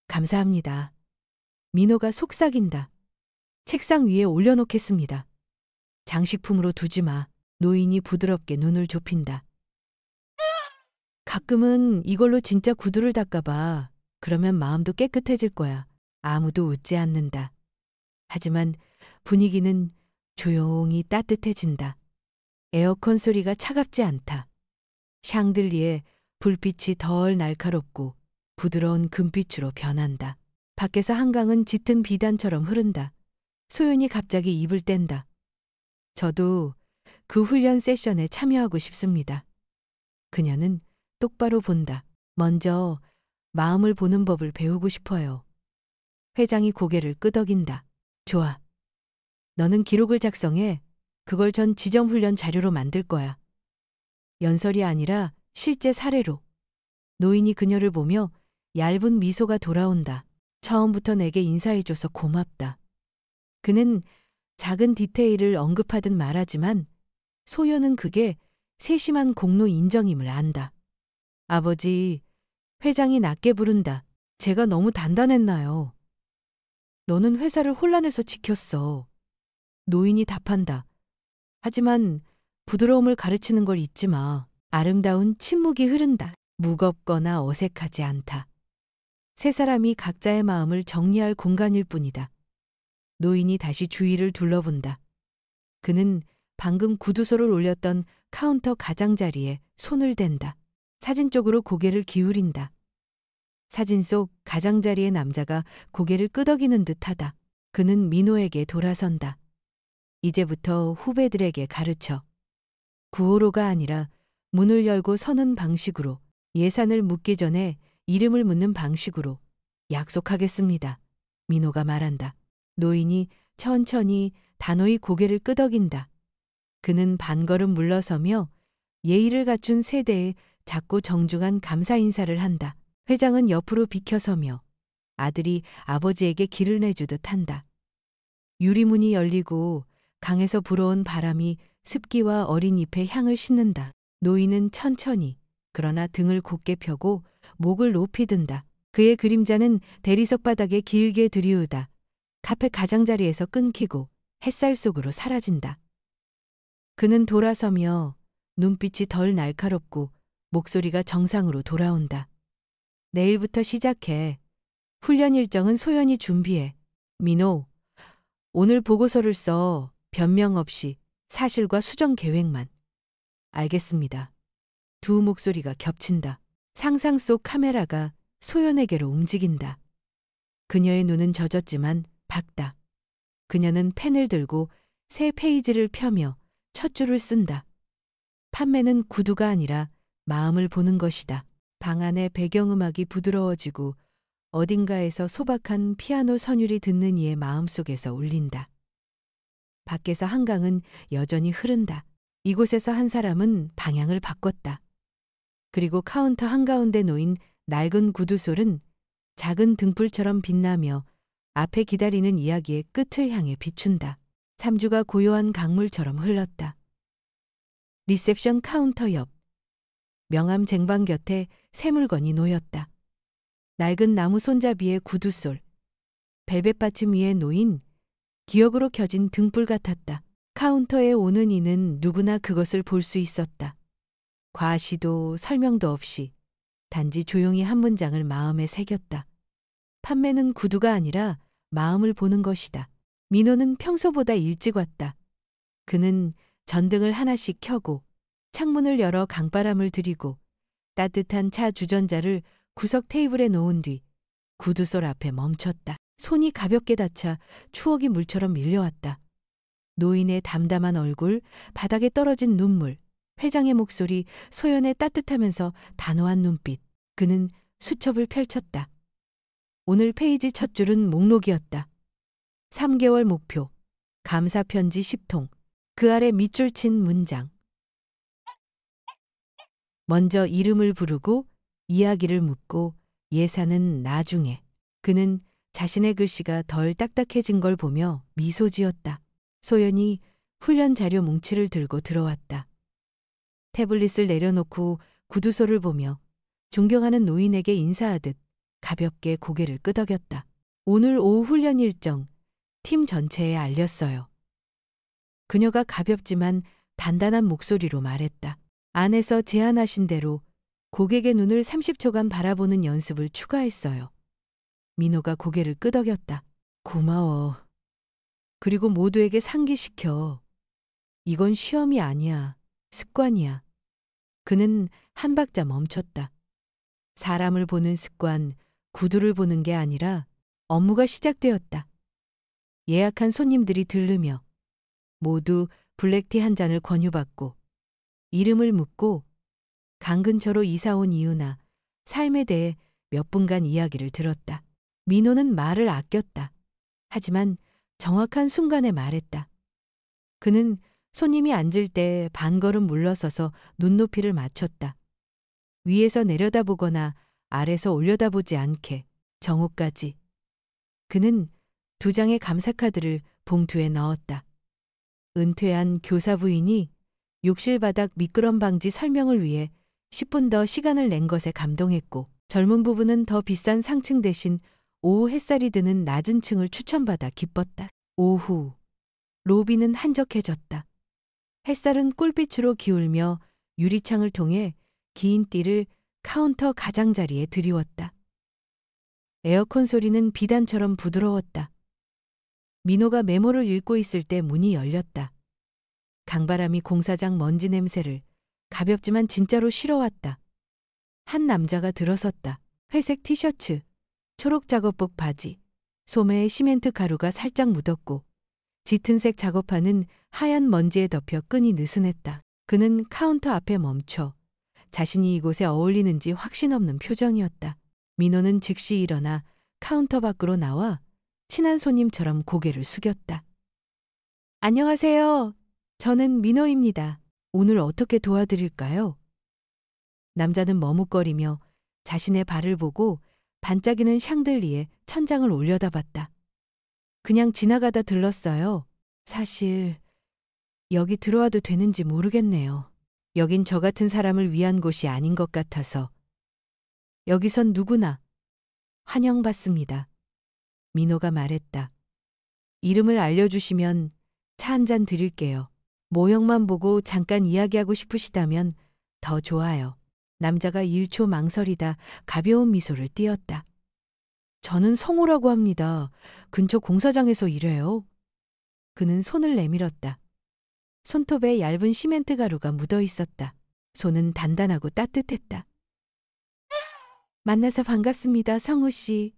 감사합니다. 민호가 속삭인다. 책상 위에 올려놓겠습니다. 장식품으로 두지 마. 노인이 부드럽게 눈을 좁힌다. 가끔은 이걸로 진짜 구두를 닦아봐. 그러면 마음도 깨끗해질 거야. 아무도 웃지 않는다. 하지만 분위기는 조용히 따뜻해진다. 에어컨 소리가 차갑지 않다. 샹들리에 불빛이 덜 날카롭고 부드러운 금빛으로 변한다. 밖에서 한강은 짙은 비단처럼 흐른다. 소연이 갑자기 입을 뗀다. 저도 그 훈련 세션에 참여하고 싶습니다. 그녀는 똑바로 본다. 먼저 마음을 보는 법을 배우고 싶어요. 회장이 고개를 끄덕인다. 좋아. 너는 기록을 작성해. 그걸 전 지점훈련 자료로 만들 거야. 연설이 아니라 실제 사례로. 노인이 그녀를 보며 얇은 미소가 돌아온다. 처음부터 내게 인사해줘서 고맙다. 그는 작은 디테일을 언급하듯 말하지만 소연은 그게 세심한 공로 인정임을 안다. 아버지, 회장이 낮게 부른다. 제가 너무 단단했나요? 너는 회사를 혼란에서 지켰어. 노인이 답한다. 하지만 부드러움을 가르치는 걸 잊지 마. 아름다운 침묵이 흐른다. 무겁거나 어색하지 않다. 세 사람이 각자의 마음을 정리할 공간일 뿐이다. 노인이 다시 주위를 둘러본다. 그는 방금 구두소를 올렸던 카운터 가장자리에 손을 댄다. 사진 쪽으로 고개를 기울인다. 사진 속 가장자리의 남자가 고개를 끄덕이는 듯하다. 그는 민호에게 돌아선다. 이제부터 후배들에게 가르쳐. 구호로가 아니라 문을 열고 서는 방식으로, 예산을 묻기 전에 이름을 묻는 방식으로 약속하겠습니다. 민호가 말한다. 노인이 천천히 단호히 고개를 끄덕인다. 그는 반걸음 물러서며 예의를 갖춘 세대에 작고 정중한 감사 인사를 한다. 회장은 옆으로 비켜서며 아들이 아버지에게 길을 내주듯 한다. 유리문이 열리고 강에서 불어온 바람이 습기와 어린 잎의 향을 싣는다. 노인은 천천히 그러나 등을 곧게 펴고 목을 높이 든다. 그의 그림자는 대리석 바닥에 길게 들이우다. 카페 가장자리에서 끊기고 햇살 속으로 사라진다. 그는 돌아서며 눈빛이 덜 날카롭고 목소리가 정상으로 돌아온다. 내일부터 시작해. 훈련 일정은 소연이 준비해. 민호, 오늘 보고서를 써. 변명 없이 사실과 수정 계획만. 알겠습니다. 두 목소리가 겹친다. 상상 속 카메라가 소연에게로 움직인다. 그녀의 눈은 젖었지만 밝다. 그녀는 펜을 들고 새 페이지를 펴며 첫 줄을 쓴다. 판매는 구두가 아니라 마음을 보는 것이다. 방 안의 배경음악이 부드러워지고 어딘가에서 소박한 피아노 선율이 듣는 이의 마음속에서 울린다. 밖에서 한강은 여전히 흐른다. 이곳에서 한 사람은 방향을 바꿨다. 그리고 카운터 한가운데 놓인 낡은 구두솔은 작은 등불처럼 빛나며 앞에 기다리는 이야기의 끝을 향해 비춘다. 3주가 고요한 강물처럼 흘렀다. 리셉션 카운터 옆 명함 쟁반 곁에 새 물건이 놓였다. 낡은 나무 손잡이의 구두솔, 벨벳 받침 위에 놓인 기억으로 켜진 등불 같았다. 카운터에 오는 이는 누구나 그것을 볼 수 있었다. 과시도 설명도 없이 단지 조용히 한 문장을 마음에 새겼다. 판매는 구두가 아니라 마음을 보는 것이다. 민호는 평소보다 일찍 왔다. 그는 전등을 하나씩 켜고 창문을 열어 강바람을 들이고 따뜻한 차 주전자를 구석 테이블에 놓은 뒤 구두솔 앞에 멈췄다. 손이 가볍게 닿자 추억이 물처럼 밀려왔다. 노인의 담담한 얼굴, 바닥에 떨어진 눈물, 회장의 목소리, 소연의 따뜻하면서 단호한 눈빛. 그는 수첩을 펼쳤다. 오늘 페이지 첫 줄은 목록이었다. 3개월 목표. 감사 편지 10통. 그 아래 밑줄 친 문장. 먼저 이름을 부르고 이야기를 묻고 예산은 나중에. 그는 자신의 글씨가 덜 딱딱해진 걸 보며 미소 지었다. 소연이 훈련 자료 뭉치를 들고 들어왔다. 태블릿을 내려놓고 구두소를 보며 존경하는 노인에게 인사하듯 가볍게 고개를 끄덕였다. 오늘 오후 훈련 일정 팀 전체에 알렸어요. 그녀가 가볍지만 단단한 목소리로 말했다. 안에서 제안하신 대로 고객의 눈을 30초간 바라보는 연습을 추가했어요. 민호가 고개를 끄덕였다. 고마워. 그리고 모두에게 상기시켜. 이건 시험이 아니야. 습관이야. 그는 한 박자 멈췄다. 사람을 보는 습관, 구두를 보는 게 아니라 업무가 시작되었다. 예약한 손님들이 들르며 모두 블랙티 한 잔을 권유받고 이름을 묻고 강 근처로 이사온 이유나 삶에 대해 몇 분간 이야기를 들었다. 민호는 말을 아꼈다. 하지만 정확한 순간에 말했다. 그는 손님이 앉을 때 반걸음 물러서서 눈높이를 맞췄다. 위에서 내려다보거나 아래서 올려다보지 않게 정오까지. 그는 2장의 감사카드를 봉투에 넣었다. 은퇴한 교사 부인이 욕실 바닥 미끄럼 방지 설명을 위해 10분 더 시간을 낸 것에 감동했고 젊은 부부는 더 비싼 상층 대신 오후 햇살이 드는 낮은 층을 추천받아 기뻤다. 오후 로비는 한적해졌다. 햇살은 꿀빛으로 기울며 유리창을 통해 긴 띠를 카운터 가장자리에 드리웠다. 에어컨 소리는 비단처럼 부드러웠다. 민호가 메모를 읽고 있을 때 문이 열렸다. 강바람이 공사장 먼지 냄새를 가볍지만 진짜로 실어왔다. 한 남자가 들어섰다. 회색 티셔츠, 초록 작업복 바지, 소매에 시멘트 가루가 살짝 묻었고 짙은색 작업판은 하얀 먼지에 덮여 끈이 느슨했다. 그는 카운터 앞에 멈춰 자신이 이곳에 어울리는지 확신 없는 표정이었다. 민호는 즉시 일어나 카운터 밖으로 나와 친한 손님처럼 고개를 숙였다. 안녕하세요. 저는 민호입니다. 오늘 어떻게 도와드릴까요? 남자는 머뭇거리며 자신의 발을 보고 반짝이는 샹들리에 천장을 올려다봤다. 그냥 지나가다 들렀어요. 사실 여기 들어와도 되는지 모르겠네요. 여긴 저 같은 사람을 위한 곳이 아닌 것 같아서. 여기선 누구나 환영받습니다. 민호가 말했다. 이름을 알려주시면 차 한 잔 드릴게요. 모형만 보고 잠깐 이야기하고 싶으시다면 더 좋아요. 남자가 1초 망설이다 가벼운 미소를 띄었다. 저는 성호라고 합니다. 근처 공사장에서 일해요. 그는 손을 내밀었다. 손톱에 얇은 시멘트 가루가 묻어 있었다. 손은 단단하고 따뜻했다. 만나서 반갑습니다, 성호 씨.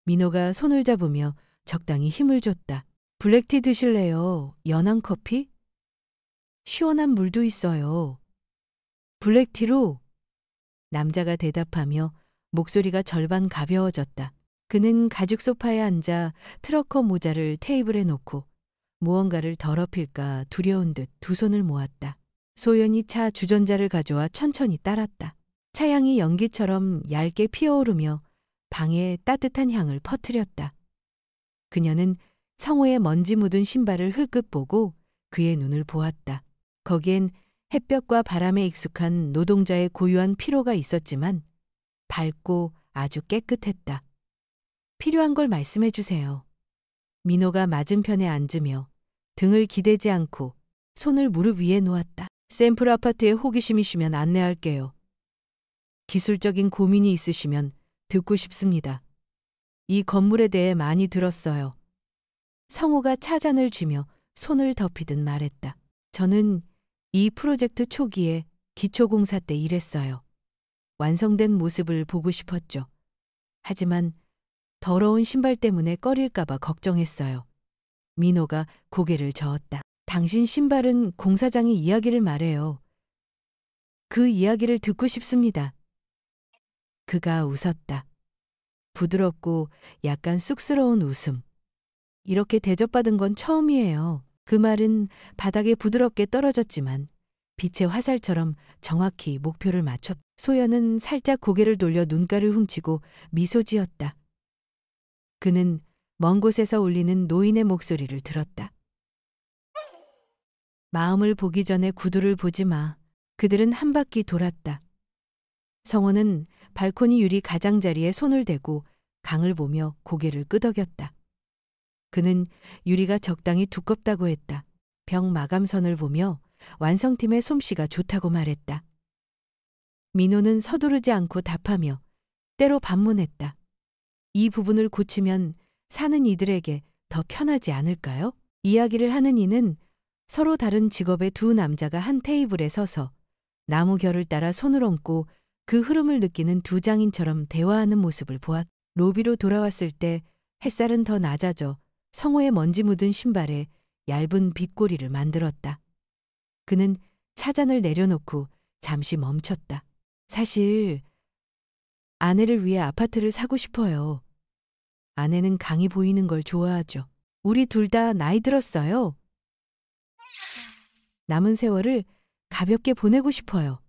민호가 손을 잡으며 적당히 힘을 줬다. 블랙티 드실래요? 연한 커피? 시원한 물도 있어요. 블랙티로? 남자가 대답하며 목소리가 절반 가벼워졌다. 그는 가죽 소파에 앉아 트러커 모자를 테이블에 놓고 무언가를 더럽힐까 두려운 듯 두 손을 모았다. 소연이 차 주전자를 가져와 천천히 따랐다. 차향이 연기처럼 얇게 피어오르며 방에 따뜻한 향을 퍼뜨렸다. 그녀는 성호의 먼지 묻은 신발을 흘끗 보고 그의 눈을 보았다. 거기엔 햇볕과 바람에 익숙한 노동자의 고유한 피로가 있었지만 밝고 아주 깨끗했다. 필요한 걸 말씀해 주세요. 민호가 맞은편에 앉으며 등을 기대지 않고 손을 무릎 위에 놓았다. 샘플 아파트에 호기심이시면 안내할게요. 기술적인 고민이 있으시면 듣고 싶습니다. 이 건물에 대해 많이 들었어요. 성호가 차잔을 쥐며 손을 덮이듯 말했다. 저는 이 프로젝트 초기에 기초공사 때 일했어요. 완성된 모습을 보고 싶었죠. 하지만 더러운 신발 때문에 꺼릴까 봐 걱정했어요. 민호가 고개를 저었다. 당신 신발은 공사장의 이야기를 말해요. 그 이야기를 듣고 싶습니다. 그가 웃었다. 부드럽고 약간 쑥스러운 웃음. 이렇게 대접받은 건 처음이에요. 그 말은 바닥에 부드럽게 떨어졌지만 빛의 화살처럼 정확히 목표를 맞췄. 소연은 살짝 고개를 돌려 눈가를 훔치고 미소 지었다. 그는 먼 곳에서 울리는 노인의 목소리를 들었다. 마음을 보기 전에 구두를 보지 마. 그들은 한 바퀴 돌았다. 성호는 발코니 유리 가장자리에 손을 대고 강을 보며 고개를 끄덕였다. 그는 유리가 적당히 두껍다고 했다. 벽 마감선을 보며 완성팀의 솜씨가 좋다고 말했다. 민호는 서두르지 않고 답하며 때로 반문했다. 이 부분을 고치면 사는 이들에게 더 편하지 않을까요? 이야기를 하는 이는 서로 다른 직업의 두 남자가 한 테이블에 서서 나무 결을 따라 손을 얹고 그 흐름을 느끼는 두 장인처럼 대화하는 모습을 보았다. 로비로 돌아왔을 때 햇살은 더 낮아져 성호의 먼지 묻은 신발에 얇은 빗고리를 만들었다. 그는 차잔을 내려놓고 잠시 멈췄다. 사실 아내를 위해 아파트를 사고 싶어요. 아내는 강이 보이는 걸 좋아하죠. 우리 둘 다 나이 들었어요. 남은 세월을 가볍게 보내고 싶어요.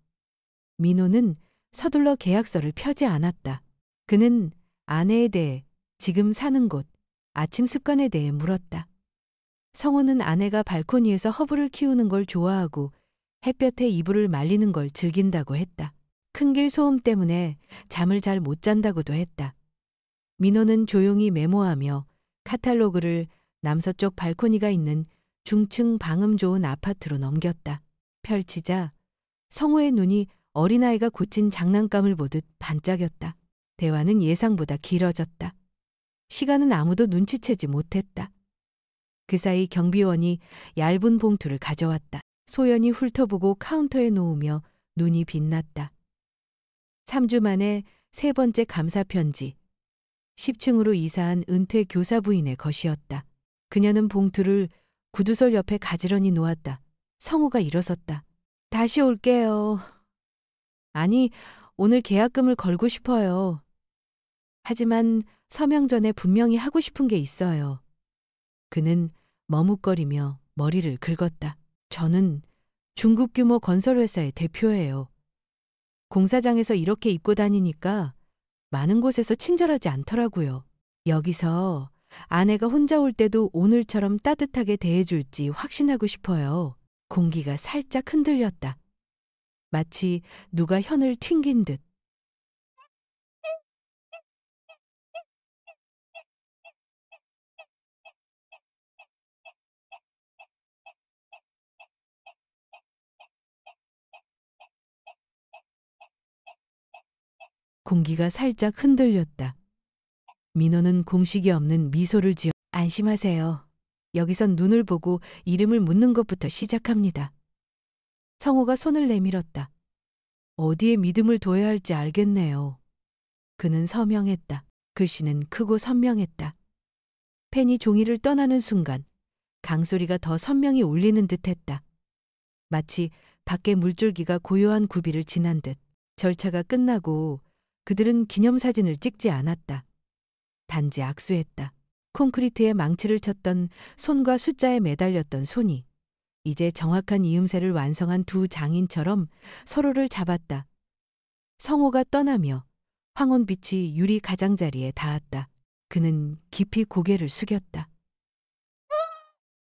민호는 서둘러 계약서를 펴지 않았다. 그는 아내에 대해, 지금 사는 곳, 아침 습관에 대해 물었다. 성호는 아내가 발코니에서 허브를 키우는 걸 좋아하고 햇볕에 이불을 말리는 걸 즐긴다고 했다. 큰 길 소음 때문에 잠을 잘 못 잔다고도 했다. 민호는 조용히 메모하며 카탈로그를 남서쪽 발코니가 있는 중층 방음 좋은 아파트로 넘겼다. 펼치자 성호의 눈이 어린아이가 고친 장난감을 보듯 반짝였다. 대화는 예상보다 길어졌다. 시간은 아무도 눈치채지 못했다. 그 사이 경비원이 얇은 봉투를 가져왔다. 소연이 훑어보고 카운터에 놓으며 눈이 빛났다. 3주 만에 세 번째 감사 편지. 10층으로 이사한 은퇴 교사 부인의 것이었다. 그녀는 봉투를 구두솔 옆에 가지런히 놓았다. 성호가 일어섰다. 다시 올게요. 아니, 오늘 계약금을 걸고 싶어요. 하지만 서명 전에 분명히 하고 싶은 게 있어요. 그는 머뭇거리며 머리를 긁었다. 저는 중국 규모 건설회사의 대표예요. 공사장에서 이렇게 입고 다니니까 많은 곳에서 친절하지 않더라고요. 여기서 아내가 혼자 올 때도 오늘처럼 따뜻하게 대해줄지 확신하고 싶어요. 공기가 살짝 흔들렸다. 마치 누가 현을 튕긴 듯. 공기가 살짝 흔들렸다. 민호는 공식이 없는 미소를 지어 안심하세요. 여기선 눈을 보고 이름을 묻는 것부터 시작합니다. 성호가 손을 내밀었다. 어디에 믿음을 둬야 할지 알겠네요. 그는 서명했다. 글씨는 크고 선명했다. 펜이 종이를 떠나는 순간 강소리가 더 선명히 울리는 듯했다. 마치 밖에 물줄기가 고요한 구비를 지난 듯. 절차가 끝나고 그들은 기념사진을 찍지 않았다. 단지 악수했다. 콘크리트에 망치를 쳤던 손과 숫자에 매달렸던 손이 이제 정확한 이음새를 완성한 두 장인처럼 서로를 잡았다. 성호가 떠나며 황혼빛이 유리 가장자리에 닿았다. 그는 깊이 고개를 숙였다.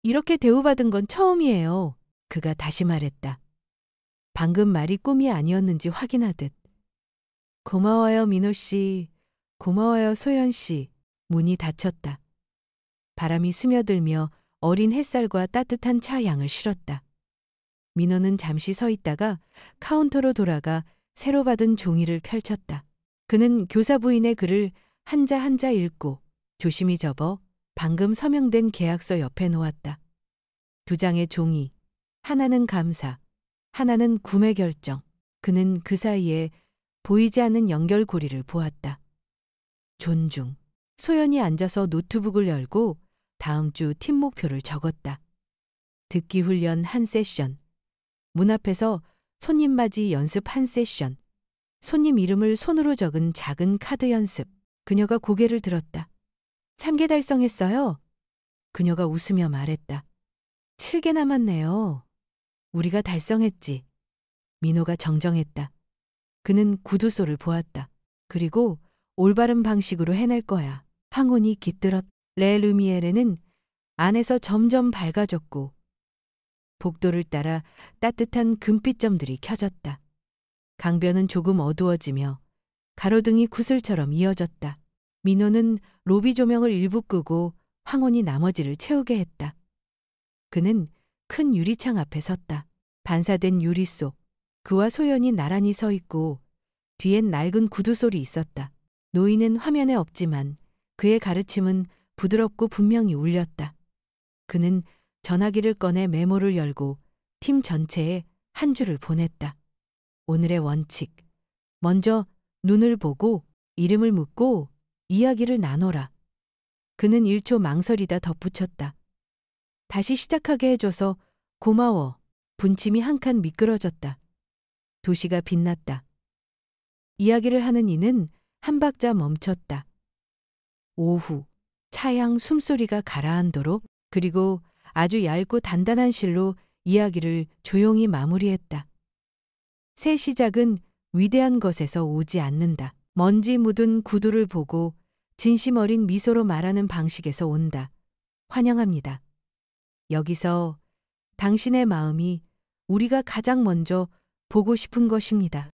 이렇게 대우받은 건 처음이에요. 그가 다시 말했다. 방금 말이 꿈이 아니었는지 확인하듯. 고마워요, 민호 씨. 고마워요, 소연 씨. 문이 닫혔다. 바람이 스며들며 어린 햇살과 따뜻한 차 향을 실었다. 민호는 잠시 서 있다가 카운터로 돌아가 새로 받은 종이를 펼쳤다. 그는 교사 부인의 글을 한자 한자 읽고 조심히 접어 방금 서명된 계약서 옆에 놓았다. 두 장의 종이, 하나는 감사, 하나는 구매 결정. 그는 그 사이에 보이지 않는 연결고리를 보았다. 존중. 소연이 앉아서 노트북을 열고 다음 주 팀 목표를 적었다. 듣기 훈련 한 세션. 문 앞에서 손님 맞이 연습 한 세션. 손님 이름을 손으로 적은 작은 카드 연습. 그녀가 고개를 들었다. 3개 달성했어요. 그녀가 웃으며 말했다. 7개 남았네요. 우리가 달성했지. 민호가 정정했다. 그는 구두소를 보았다. 그리고 올바른 방식으로 해낼 거야. 황혼이 깃들었. 레 루미에르는 안에서 점점 밝아졌고 복도를 따라 따뜻한 금빛점들이 켜졌다. 강변은 조금 어두워지며 가로등이 구슬처럼 이어졌다. 민호는 로비 조명을 일부 끄고 황혼이 나머지를 채우게 했다. 그는 큰 유리창 앞에 섰다. 반사된 유리 속 그와 소연이 나란히 서 있고 뒤엔 낡은 구두솔이 있었다. 노인은 화면에 없지만 그의 가르침은 부드럽고 분명히 울렸다. 그는 전화기를 꺼내 메모를 열고 팀 전체에 한 줄을 보냈다. 오늘의 원칙. 먼저 눈을 보고 이름을 묻고 이야기를 나눠라. 그는 1초 망설이다 덧붙였다. 다시 시작하게 해줘서 고마워. 분침이 한 칸 미끄러졌다. 도시가 빛났다. 이야기를 하는 이는 한 박자 멈췄다. 오후 차양 숨소리가 가라앉도록 그리고 아주 얇고 단단한 실로 이야기를 조용히 마무리했다. 새 시작은 위대한 것에서 오지 않는다. 먼지 묻은 구두를 보고 진심 어린 미소로 말하는 방식에서 온다. 환영합니다. 여기서 당신의 마음이 우리가 가장 먼저 보고 싶은 것입니다.